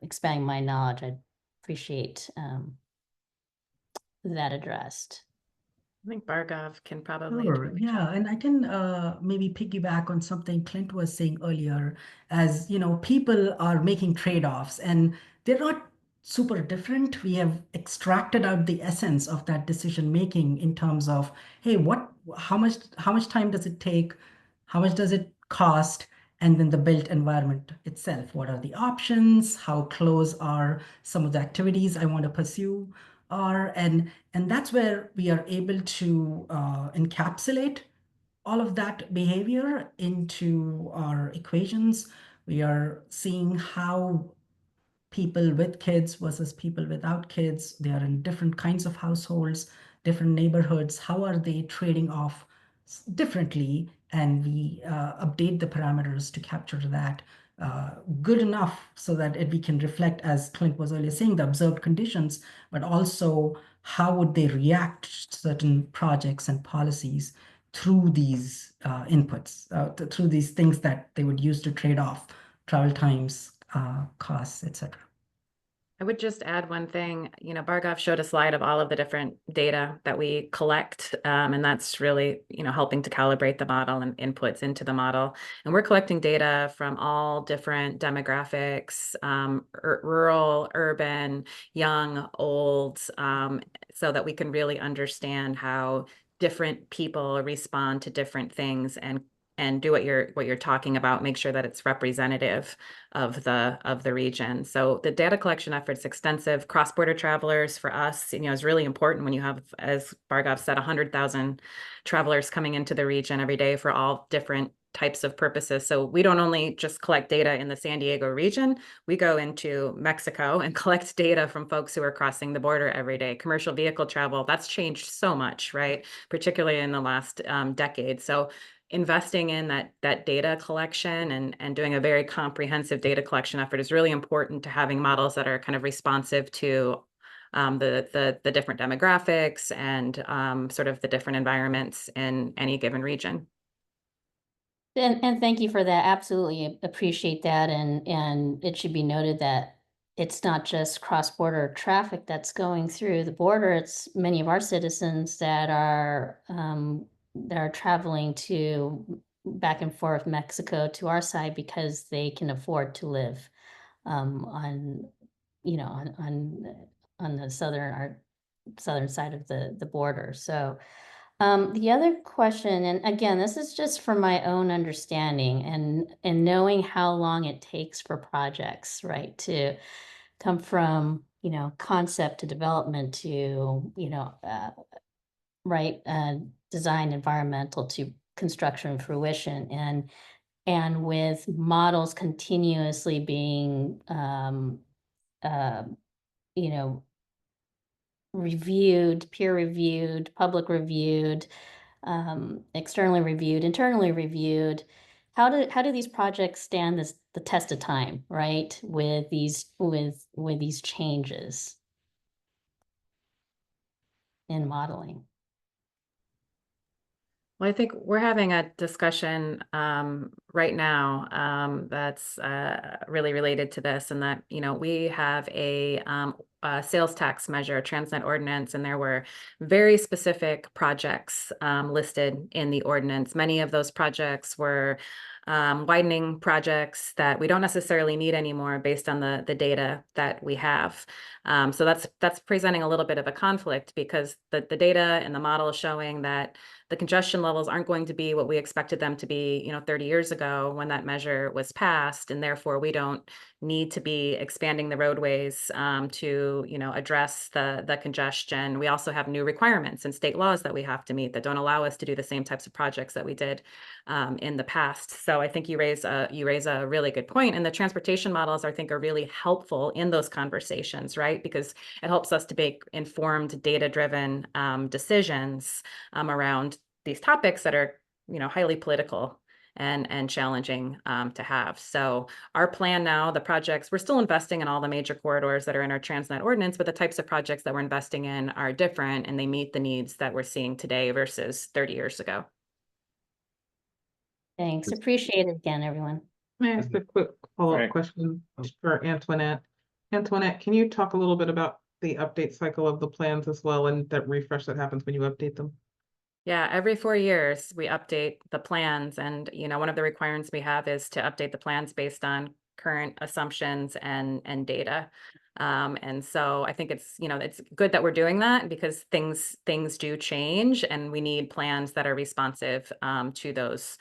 expanding my knowledge, I'd appreciate that addressed. I think Bhargav can probably. Sure, yeah, and I can maybe piggyback on something Clint was saying earlier, as you know, people are making trade-offs and they're not super different. We have extracted out the essence of that decision making in terms of, hey, how much time does it take? How much does it cost? And then the built environment itself. What are the options? How close are some of the activities I want to pursue are? And that's where we are able to encapsulate all of that behavior into our equations. We are seeing how people with kids versus people without kids, they are in different kinds of households, different neighborhoods. How are they trading off differently? And we update the parameters to capture that good enough so that we can reflect, as Clint was earlier saying, the observed conditions, but also how would they react to certain projects and policies through these inputs, through these things that they would use to trade off travel times, costs, etc. I would just add one thing. You know, Bhargav showed a slide of all of the different data that we collect, and that's really, you know, helping to calibrate the model and inputs into the model. And we're collecting data from all different demographics, rural, urban, young, old, so that we can really understand how different people respond to different things and do what you're talking about, make sure that it's representative of the region. So the data collection effort's extensive. Cross-border travelers for us, you know, is really important when you have, as Bhargav said, 100,000 travelers coming into the region every day for all different types of purposes. So we don't only just collect data in the San Diego region, we go into Mexico and collect data from folks who are crossing the border every day. Commercial vehicle travel, that's changed so much, right? Particularly in the last decade. So investing in that data collection and doing a very comprehensive data collection effort is really important to having models that are kind of responsive to the different demographics and sort of the different environments in any given region. And thank you for that. Absolutely appreciate that. And it should be noted that it's not just cross-border traffic that's going through the border. It's many of our citizens that are traveling to back and forth Mexico to our side because they can afford to live on the southern side of the border. So the other question, and again, this is just from my own understanding and knowing how long it takes for projects, right, to come from, you know, concept to development to, you know, design environmental to construction and fruition, and with models continuously being you know, reviewed, peer reviewed, public reviewed, externally reviewed, internally reviewed. How do these projects stand the test of time, right? With these changes in modeling. Well, I think we're having a discussion right now that's really related to this, and that, you know, we have a sales tax measure, Transnet ordinance, and there were very specific projects listed in the ordinance. Many of those projects were widening projects that we don't necessarily need anymore based on the data that we have. So that's presenting a little bit of a conflict, because the data and the model is showing that the congestion levels aren't going to be what we expected them to be, you know, 30 years ago when that measure was passed, and therefore we don't need to be expanding the roadways to, you know, address the congestion. We also have new requirements and state laws that we have to meet that don't allow us to do the same types of projects that we did in the past. So I think you raise a really good point, and the transportation models, I think, are really helpful in those conversations, right? Because it helps us to make informed, data-driven decisions around these topics that are, you know, highly political and challenging to have. So our plan now, the projects, we're still investing in all the major corridors that are in our Transnet ordinance, but the types of projects that we're investing in are different and they meet the needs that we're seeing today versus 30 years ago. Thanks. Appreciate it again, everyone. May I ask a quick follow-up Right. question for Antoinette? Antoinette, can you talk a little bit about the update cycle of the plans as well, and that refresh that happens when you update them? Yeah, every 4 years we update the plans, and one of the requirements we have is to update the plans based on current assumptions and data. And so I think it's good that we're doing that because things do change, and we need plans that are responsive to those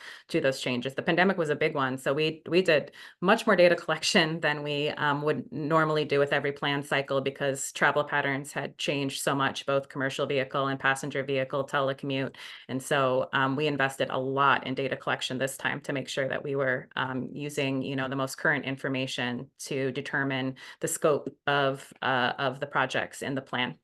changes. The pandemic was a big one, so we did much more data collection than we would normally do with every plan cycle because travel patterns had changed so much, both commercial vehicle and passenger vehicle, telecommute, and so we invested a lot in data collection this time to make sure that we were using the most current information to determine the scope of the projects in the plan.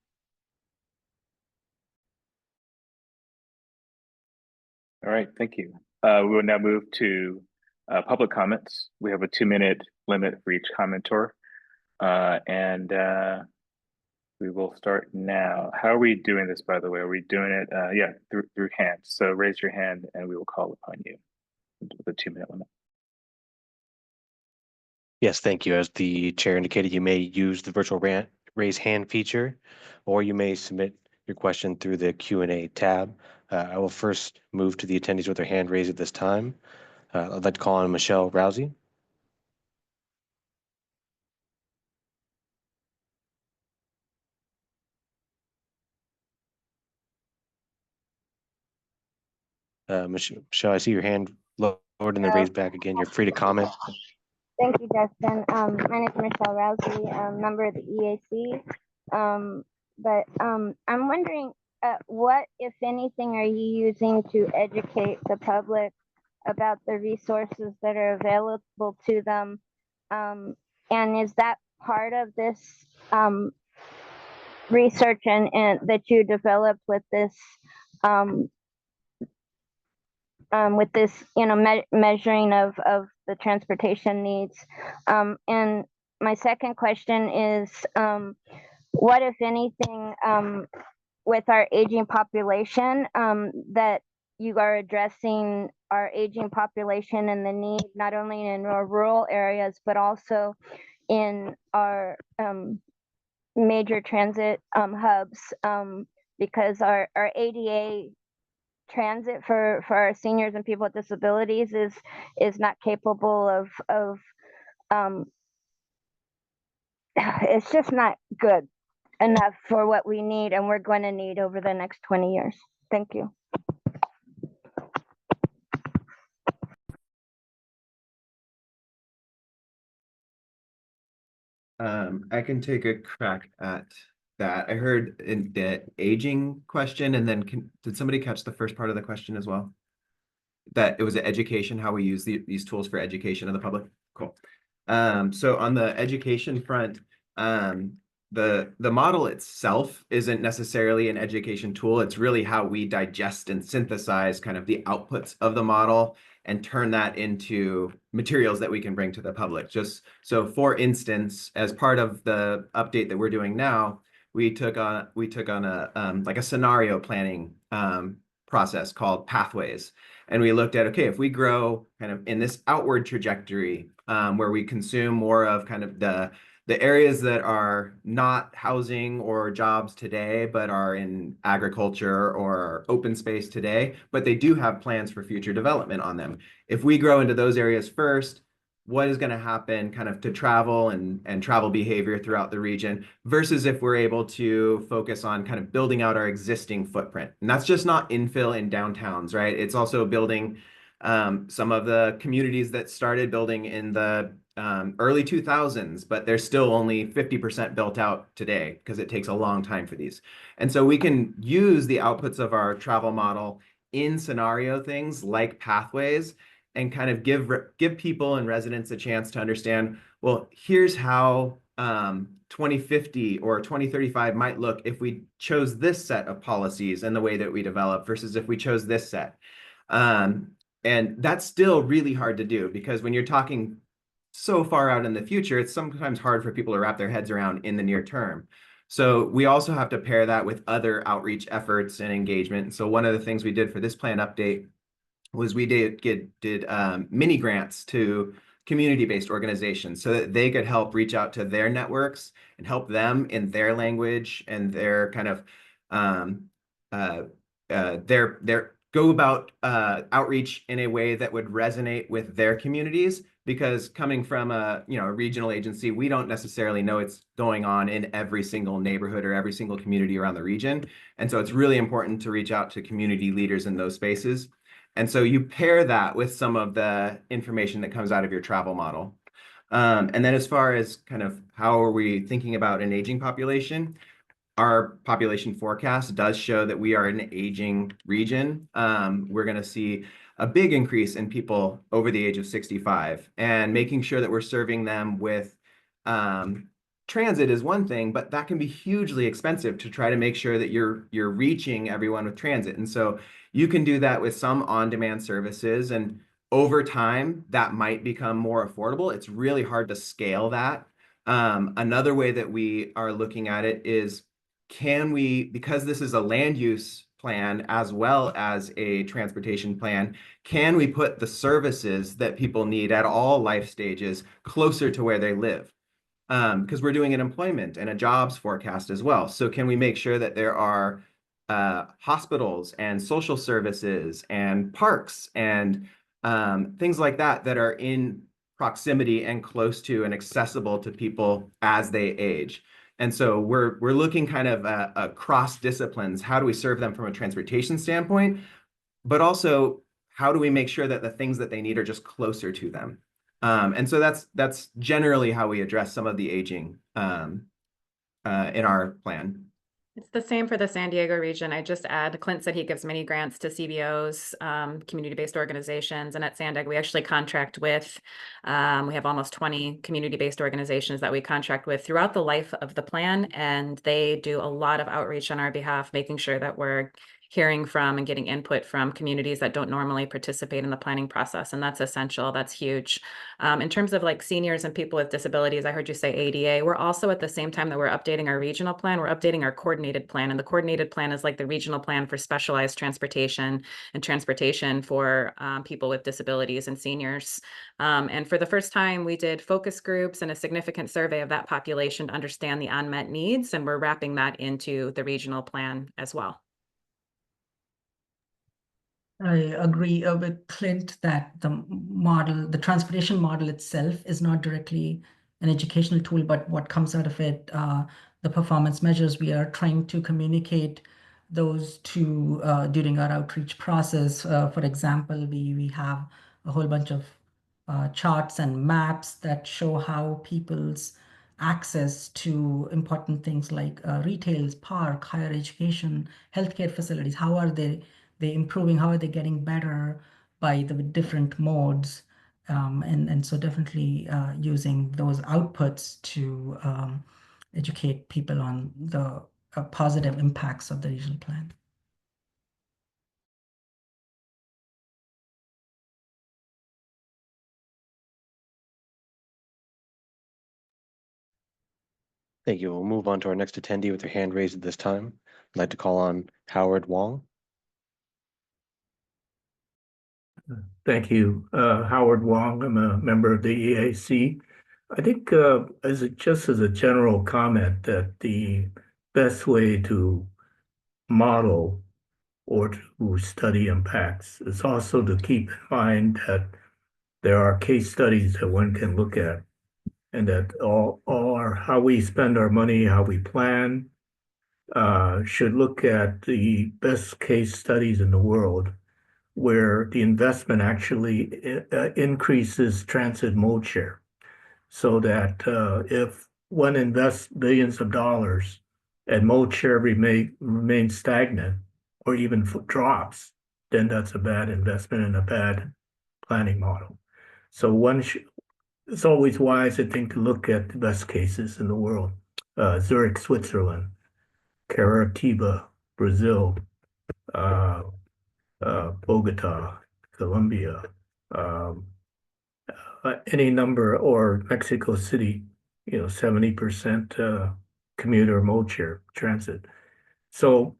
All right, thank you. We will now move to public comments. We have a 2-minute limit for each commenter. And we will start now. How are we doing this, by the way? Are we doing it, yeah, through hands? So raise your hand and we will call upon you with a 2-minute limit. Yes, thank you. As the chair indicated, you may use the virtual raise hand feature, or you may submit your question through the Q&A tab. I will first move to the attendees with their hand raised at this time. I'd like to call on Michelle Rousey. Michelle, I see your hand lowered and then raised back again. You're free to comment. Thank you, Justin. My name is Michelle Rousey, member of the EAC. I'm wondering, what, if anything, are you using to educate the public about the resources that are available to them? And is that part of this research and that you developed with this measuring of the transportation needs? And my second question is, what, if anything, with our aging population, that you are addressing our aging population and the need not only in our rural areas, but also in our major transit hubs, because our ADA transit for our seniors and people with disabilities is not capable of it's just not good enough for what we need and we're going to need over the next 20 years. Thank you. I can take a crack at that. I heard in the aging question, and then did somebody catch the first part of the question as well? That it was education, how we use these tools for education of the public. Cool. So on the education front, the model itself isn't necessarily an education tool. It's really how we digest and synthesize kind of the outputs of the model and turn that into materials that we can bring to the public. Just so, for instance, as part of the update that we're doing now, we took on a like a scenario planning process called Pathways, and we looked at, okay, if we grow kind of in this outward trajectory, where we consume more of kind of the areas that are not housing or jobs today, but are in agriculture or open space today, but they do have plans for future development on them. If we grow into those areas first, what is going to happen kind of to travel and travel behavior throughout the region versus if we're able to focus on kind of building out our existing footprint. And that's just not infill in downtowns, right? It's also building some of the communities that started building in the early 2000s, but they're still only 50% built out today because it takes a long time for these. And so we can use the outputs of our travel model in scenario things like Pathways and kind of give people and residents a chance to understand, well, here's how 2050 or 2035 might look if we chose this set of policies and the way that we develop versus if we chose this set. And that's still really hard to do because when you're talking so far out in the future, it's sometimes hard for people to wrap their heads around in the near term. So we also have to pair that with other outreach efforts and engagement. And so one of the things we did for this plan update was we did mini grants to community-based organizations so that they could help reach out to their networks and help them in their language and their kind of their go about outreach in a way that would resonate with their communities. Because coming from a regional agency, we don't necessarily know what's going on in every single neighborhood or every single community around the region. And so it's really important to reach out to community leaders in those spaces. And so you pair that with some of the information that comes out of your travel model. And then as far as kind of how are we thinking about an aging population, our population forecast does show that we are an aging region. We're going to see a big increase in people over the age of 65, and making sure that we're serving them with transit is one thing, but that can be hugely expensive to try to make sure that you're reaching everyone with transit. And so you can do that with some on-demand services, and over time that might become more affordable. It's really hard to scale that. Another way that we are looking at it is, can we, because this is a land use plan as well as a transportation plan, can we put the services that people need at all life stages closer to where they live? Because we're doing an employment and a jobs forecast as well. So can we make sure that there are hospitals and social services and parks and things like that that are in proximity and close to and accessible to people as they age? And so we're looking kind of across disciplines. How do we serve them from a transportation standpoint? But also, how do we make sure that the things that they need are just closer to them? And so that's generally how we address some of the aging in our plan. It's the same for the San Diego region. I just add, Clint said he gives mini grants to CBOs, community-based organizations. And at Sandag, we actually contract with, we have almost 20 community-based organizations that we contract with throughout the life of the plan. And they do a lot of outreach on our behalf, making sure that we're hearing from and getting input from communities that don't normally participate in the planning process. And that's essential. That's huge. In terms of like seniors and people with disabilities, I heard you say ADA. We're also, at the same time that we're updating our regional plan, we're updating our coordinated plan. And the coordinated plan is like the regional plan for specialized transportation and transportation for people with disabilities and seniors. And for the first time, we did focus groups and a significant survey of that population to understand the unmet needs. And we're wrapping that into the regional plan as well. I agree with Clint that the transportation model itself is not directly an educational tool, but what comes out of it, the performance measures, we are trying to communicate those to during our outreach process. For example, we have a whole bunch of charts and maps that show how people's access to important things like retail, park, higher education, healthcare facilities, how are they improving, how are they getting better by the different modes? And so definitely using those outputs to educate people on the positive impacts of the regional plan. Thank you. We'll move on to our next attendee with their hand raised at this time. I'd like to call on Howard Wong. Thank you. Howard Wong. I'm a member of the EAC. I think just as a general comment that the best way to model or to study impacts is also to keep in mind that there are case studies that one can look at, and that all our how we spend our money, how we plan, should look at the best case studies in the world where the investment actually increases transit mode share, so that if one invests billions of dollars and mode share remains stagnant or even drops, then that's a bad investment and a bad planning model. So it's always wise, I think, to look at the best cases in the world. Zurich, Switzerland, Curitiba, Brazil, Bogota, Columbia, any number, or Mexico City, 70% commuter mode share transit. So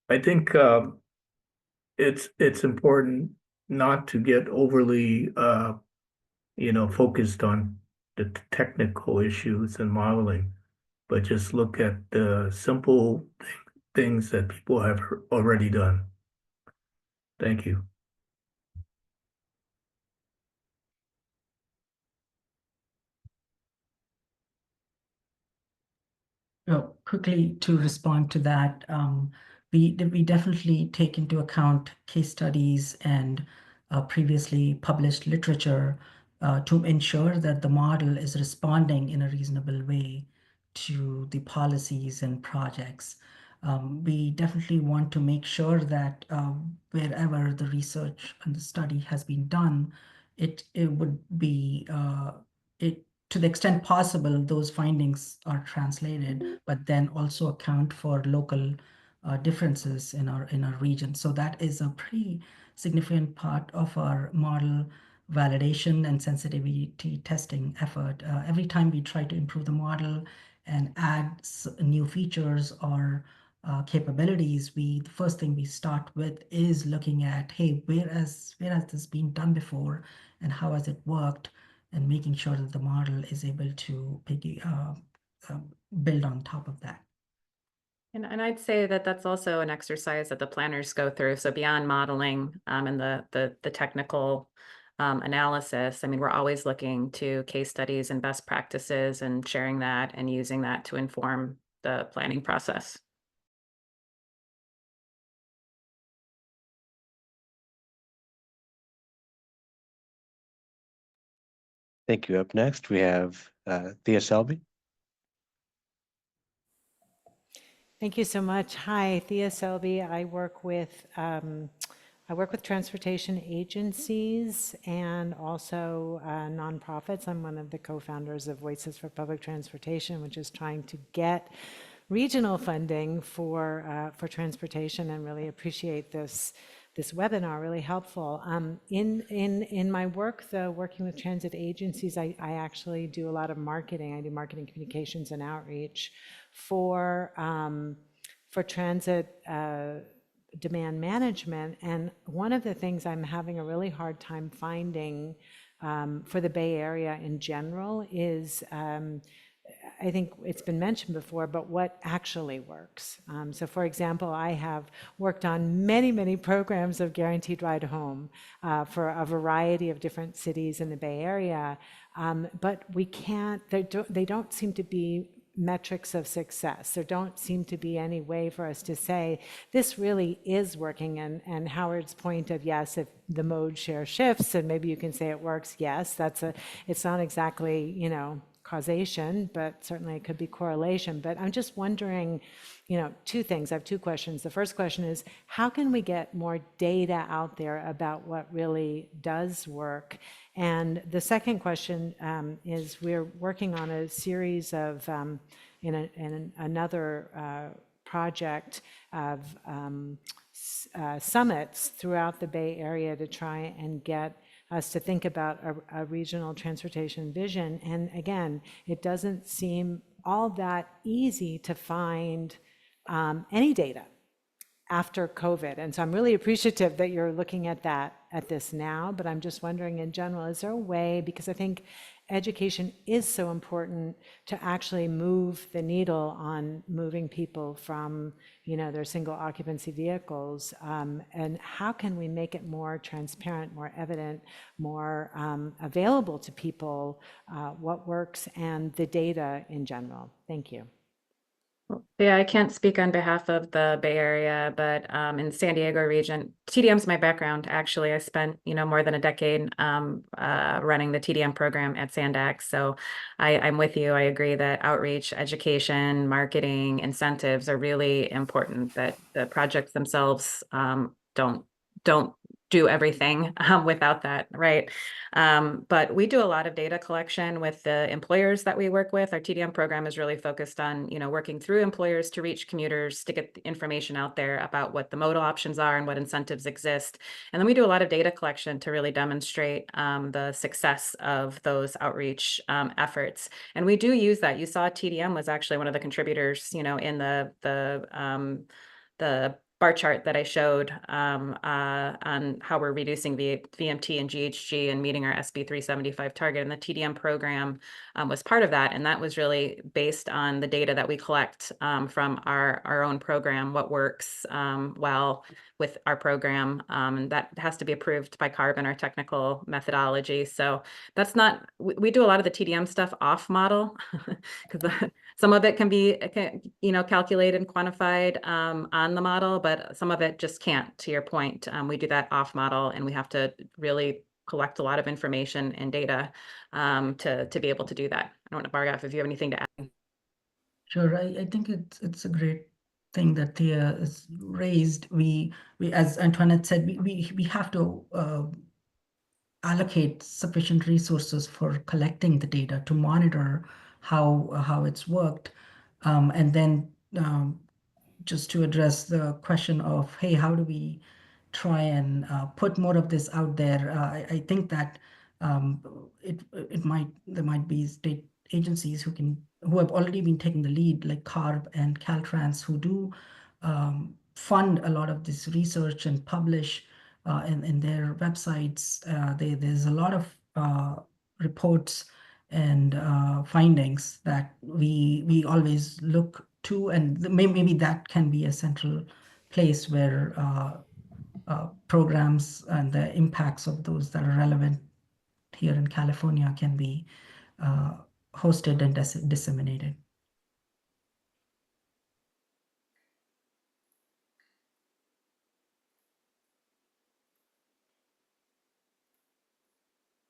I think it's important not to get overly focused on the technical issues and modeling, but just look at the simple things that people have already done. Thank you. Quickly to respond to that, we definitely take into account case studies and previously published literature to ensure that the model is responding in a reasonable way to the policies and projects. We definitely want to make sure that wherever the research and the study has been done, it would be to the extent possible, those findings are translated, but then also account for local differences in our region. So that is a pretty significant part of our model validation and sensitivity testing effort. Every time we try to improve the model and add new features or capabilities, the first thing we start with is looking at, hey, where has this been done before, and how has it worked, and making sure that the model is able to build on top of that. And I'd say that that's also an exercise that the planners go through. So beyond modeling and the technical analysis, I mean, we're always looking to case studies and best practices and sharing that and using that to inform the planning process. Thank you. Up next, we have Thea Selby. Thank you so much. Hi, Thea Selby. I work with transportation agencies and also nonprofits. I'm one of the co-founders of Voices for Public Transportation, which is trying to get regional funding for transportation, and really appreciate this webinar, really helpful. In my work, though, working with transit agencies, I actually do a lot of marketing. I do marketing, communications, and outreach for transit demand management. And one of the things I'm having a really hard time finding for the Bay Area in general is I think it's been mentioned before, but what actually works. So for example, I have worked on many programs of guaranteed ride home for a variety of different cities in the Bay Area, but they don't seem to be metrics of success. There don't seem to be any way for us to say, this really is working. And Howard's point of, yes, if the mode share shifts, and maybe you can say it works, yes, it's not exactly, causation, but certainly it could be correlation. But I'm just wondering, two things. I have two questions. The first question is, how can we get more data out there about what really does work? And the second question is, we're working on a series of, in another project of summits throughout the Bay Area to try and get us to think about a regional transportation vision. And again, it doesn't seem all that easy to find any data after COVID. And so I'm really appreciative that you're looking at this now, but I'm just wondering in general, is there a way, because I think education is so important to actually move the needle on moving people from, their single occupancy vehicles, and how can we make it more transparent, more evident, more available to people, what works and the data in general? Thank you. Yeah, I can't speak on behalf of the Bay Area, but in San Diego region, TDM's my background. Actually, I spent more than a decade running the TDM program at SANDAG. So I'm with you. I agree that outreach, education, marketing, incentives are really important. That the projects themselves don't do everything without that, right? But we do a lot of data collection with the employers that we work with. Our TDM program is really focused on, working through employers to reach commuters, to get the information out there about what the modal options are and what incentives exist. And then we do a lot of data collection to really demonstrate the success of those outreach efforts. And we do use that. You saw TDM was actually one of the contributors, in the bar chart that I showed on how we're reducing VMT and GHG and meeting our SB 375 target. And the TDM program was part of that. And that was really based on the data that we collect from our own program, what works well with our program. And that has to be approved by Carbon, our technical methodology. So that's not, we do a lot of the TDM stuff off model because some of it can be, calculated and quantified on the model, but some of it just can't, to your point. We do that off model, and we have to really collect a lot of information and data to be able to do that. I don't know, Bhargav, if you have anything to add. Sure, I think it's a great thing that Thea has raised. We as Antoinette said, we have to allocate sufficient resources for collecting the data to monitor how it's worked, and then just to address the question of, hey, how do we try and put more of this out there? I think that there might be state agencies who have already been taking the lead, like CARB and Caltrans, who do fund a lot of this research and publish in their websites. There's a lot of reports and findings that we always look to, and maybe that can be a central place where programs and the impacts of those that are relevant here in California can be hosted and disseminated.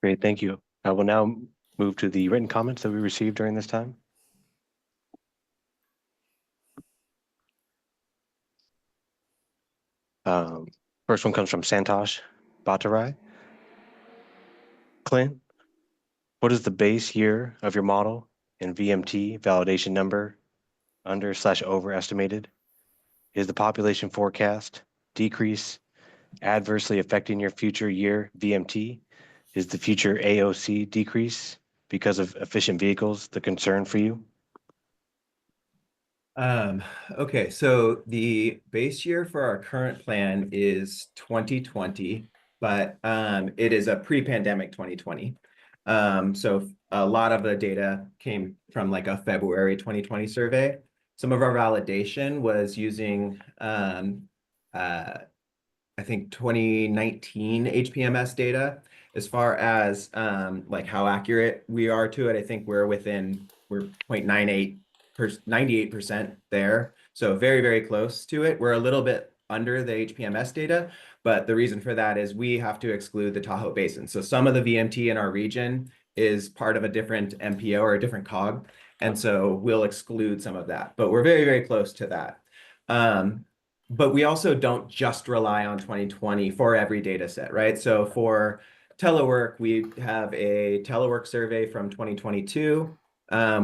Great, thank you. I will now move to the written comments that we received during this time. First one comes from Santosh Bhattarai. Clint, what is the base year of your model and VMT validation number under/overestimated? Is the population forecast decrease adversely affecting your future year VMT? Is the future AOC decrease because of efficient vehicles the concern for you? Okay, so the base year for our current plan is 2020, but it is a pre-pandemic 2020. So a lot of the data came from like a February 2020 survey. Some of our validation was using I think 2019 HPMS data. As far as like how accurate we are to it, I think we're 0.98%, 98% there. So very, very close to it. We're a little bit under the HPMS data, but the reason for that is we have to exclude the Tahoe Basin. So some of the VMT in our region is part of a different MPO or a different COG. And so we'll exclude some of that, but we're very, very close to that. But we also don't just rely on 2020 for every data set, right? So for telework, we have a telework survey from 2022.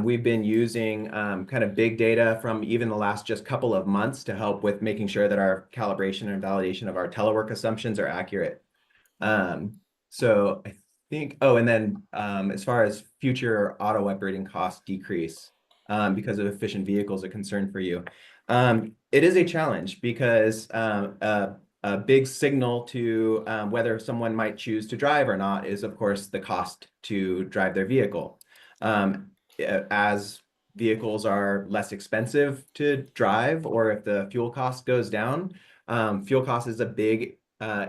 We've been using kind of big data from even the last just couple of months to help with making sure that our calibration and validation of our telework assumptions are accurate. So I think, and then as far as future auto operating cost decrease because of efficient vehicles a concern for you. It is a challenge because a big signal to whether someone might choose to drive or not is, of course, the cost to drive their vehicle. As vehicles are less expensive to drive, or if the fuel cost goes down, fuel cost is a big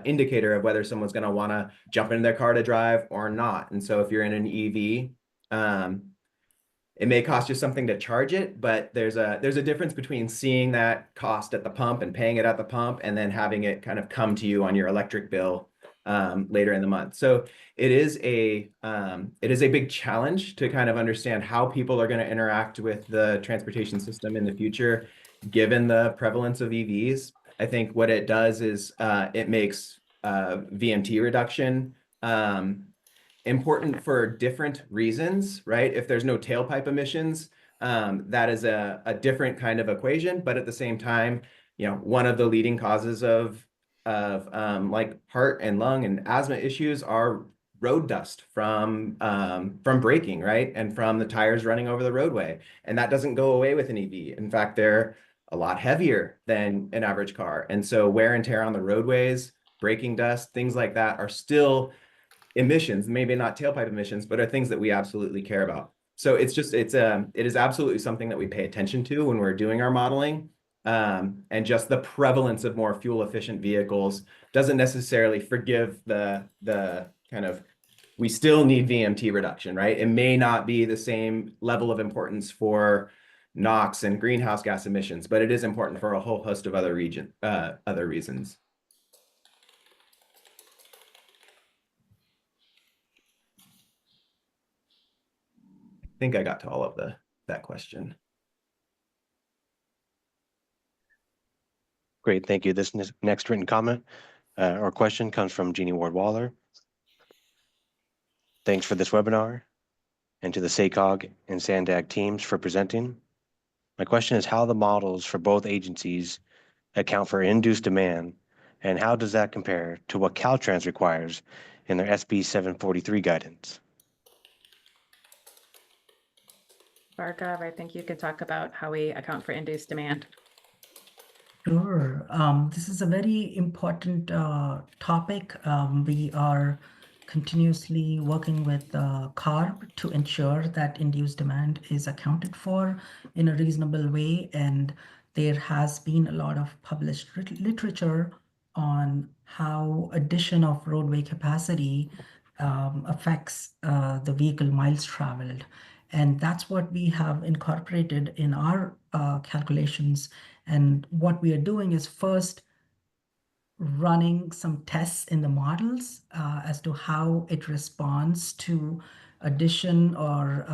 indicator of whether someone's going to want to jump in their car to drive or not. And so if you're in an EV, it may cost you something to charge it, but there's a difference between seeing that cost at the pump and paying it at the pump and then having it kind of come to you on your electric bill later in the month. So it is a big challenge to kind of understand how people are going to interact with the transportation system in the future, given the prevalence of EVs. I think what it does is it makes VMT reduction. Important for different reasons, right? If there's no tailpipe emissions, that is a different kind of equation, but at the same time, one of the leading causes of like heart and lung and asthma issues are road dust from braking, right? And from the tires running over the roadway. And that doesn't go away with an EV. In fact, they're a lot heavier than an average car. And so wear and tear on the roadways, braking dust, things like that are still emissions, maybe not tailpipe emissions, but are things that we absolutely care about. So it is absolutely something that we pay attention to when we're doing our modeling. And just the prevalence of more fuel efficient vehicles doesn't necessarily forgive the kind of, we still need VMT reduction, right? It may not be the same level of importance for NOx and greenhouse gas emissions, but it is important for a whole host of other reasons. I think I got to all of that question. Great, thank you. This next written comment or question comes from Jeannie Ward Waller. Thanks for this webinar and to the SACOG and SANDAG teams for presenting. My question is how the models for both agencies account for induced demand, and how does that compare to what Caltrans requires in their SB 743 guidance? Bhargav, I think you could talk about how we account for induced demand. Sure. This is a very important topic. We are continuously working with CARB to ensure that induced demand is accounted for in a reasonable way. And there has been a lot of published literature on how addition of roadway capacity affects the vehicle miles traveled. And that's what we have incorporated in our calculations. And what we are doing is first running some tests in the models as to how it responds to addition or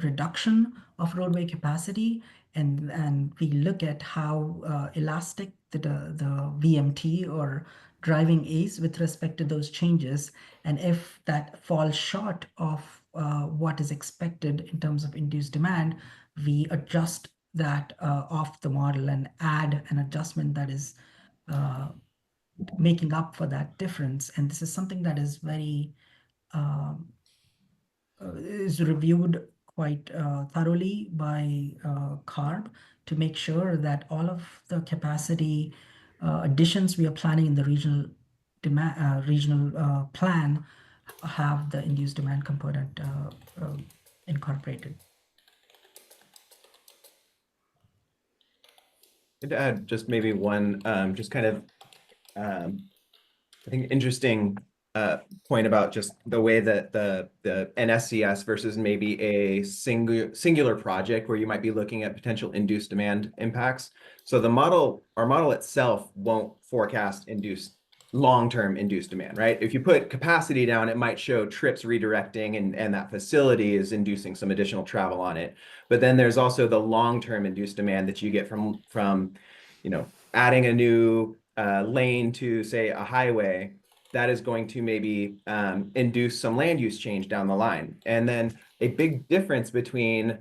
reduction of roadway capacity. And we look at how elastic the VMT or driving is with respect to those changes. And if that falls short of what is expected in terms of induced demand, we adjust that off the model and add an adjustment that is making up for that difference. And this is something that is very is reviewed quite thoroughly by CARB to make sure that all of the capacity additions we are planning in the regional plan have the induced demand component incorporated. To add just maybe one, just kind of, I think interesting point about just the way that the NSCS versus maybe a singular project where you might be looking at potential induced demand impacts. So our model itself won't forecast long-term induced demand, right? If you put capacity down, it might show trips redirecting and that facility is inducing some additional travel on it. But then there's also the long-term induced demand that you get from adding a new lane to, say, a highway that is going to maybe induce some land use change down the line. And then a big difference between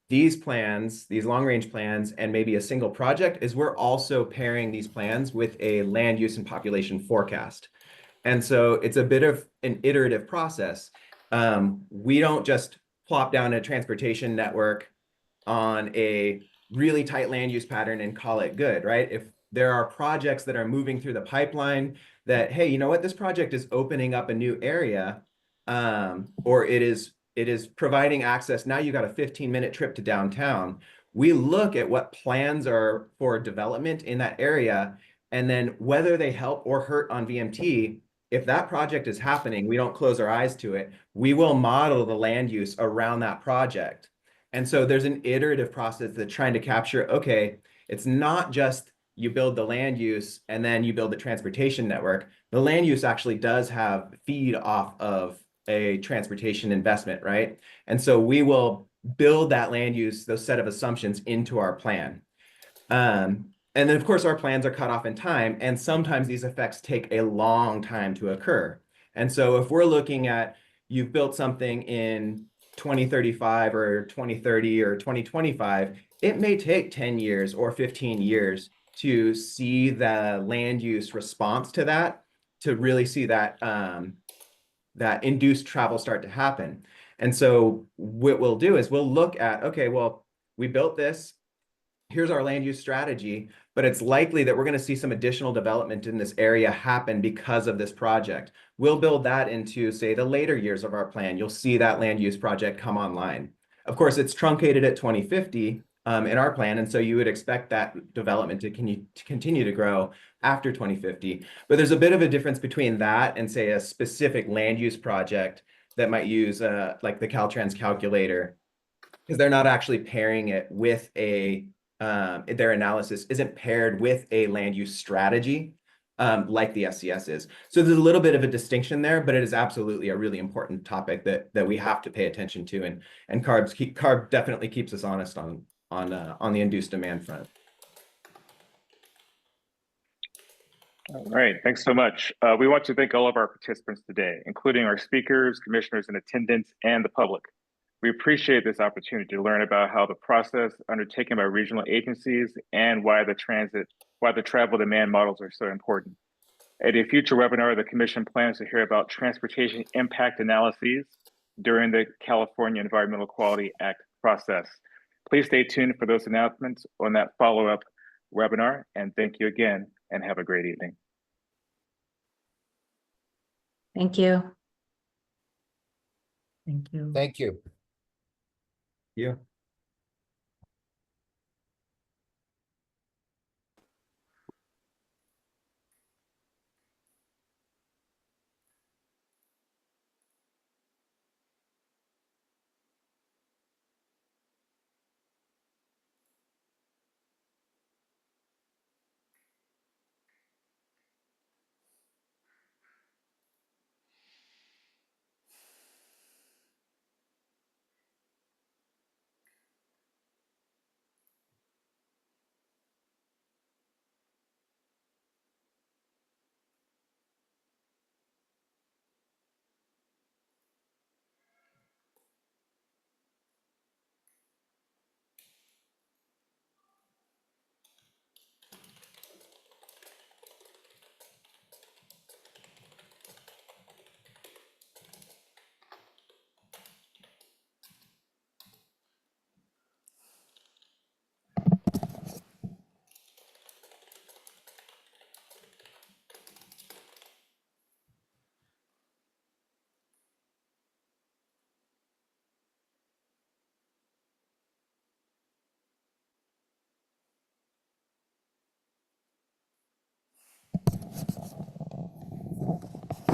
these plans, these long-range plans, and maybe a single project is we're also pairing these plans with a land use and population forecast. And so it's a bit of an iterative process. We don't just plop down a transportation network on a really tight land use pattern and call it good, right? If there are projects that are moving through the pipeline that, hey, you know what, this project is opening up a new area, or it is providing access. Now you got a 15-minute trip to downtown. We look at what plans are for development in that area, and then whether they help or hurt on VMT. If that project is happening, we don't close our eyes to it. We will model the land use around that project. And so there's an iterative process that's trying to capture, okay, it's not just you build the land use and then you build the transportation network. The land use actually does have feed off of a transportation investment, right? And so we will build that land use, those set of assumptions into our plan. And then, of course, our plans are cut off in time, and sometimes these effects take a long time to occur. And so if we're looking at, you've built something in 2035 or 2030 or 2025, it may take 10 years or 15 years to see the land use response to that, to really see that, that induced travel start to happen. And so what we'll do is we'll look at, okay, well, we built this, here's our land use strategy, but it's likely that we're going to see some additional development in this area happen because of this project. We'll build that into, say, the later years of our plan. You'll see that land use project come online. Of course, it's truncated at 2050 in our plan, and so you would expect that development to continue to grow after 2050. But there's a bit of a difference between that and, say, a specific land use project that might use like the Caltrans calculator, because they're not actually pairing it with a their analysis isn't paired with a land use strategy like the SCS is. So there's a little bit of a distinction there, but it is absolutely a really important topic that we have to pay attention to. And CARB definitely keeps us honest on the induced demand front. All right, thanks so much. We want to thank all of our participants today, including our speakers, commissioners in attendance, and the public. We appreciate this opportunity to learn about how the process undertaken by regional agencies and why the travel demand models are so important. At a future webinar, the Commission plans to hear about transportation impact analyses during the California Environmental Quality Act process. Please stay tuned for those announcements on that follow-up webinar, and thank you again, and have a great evening. Thank you. Thank you. Thank you. Yeah.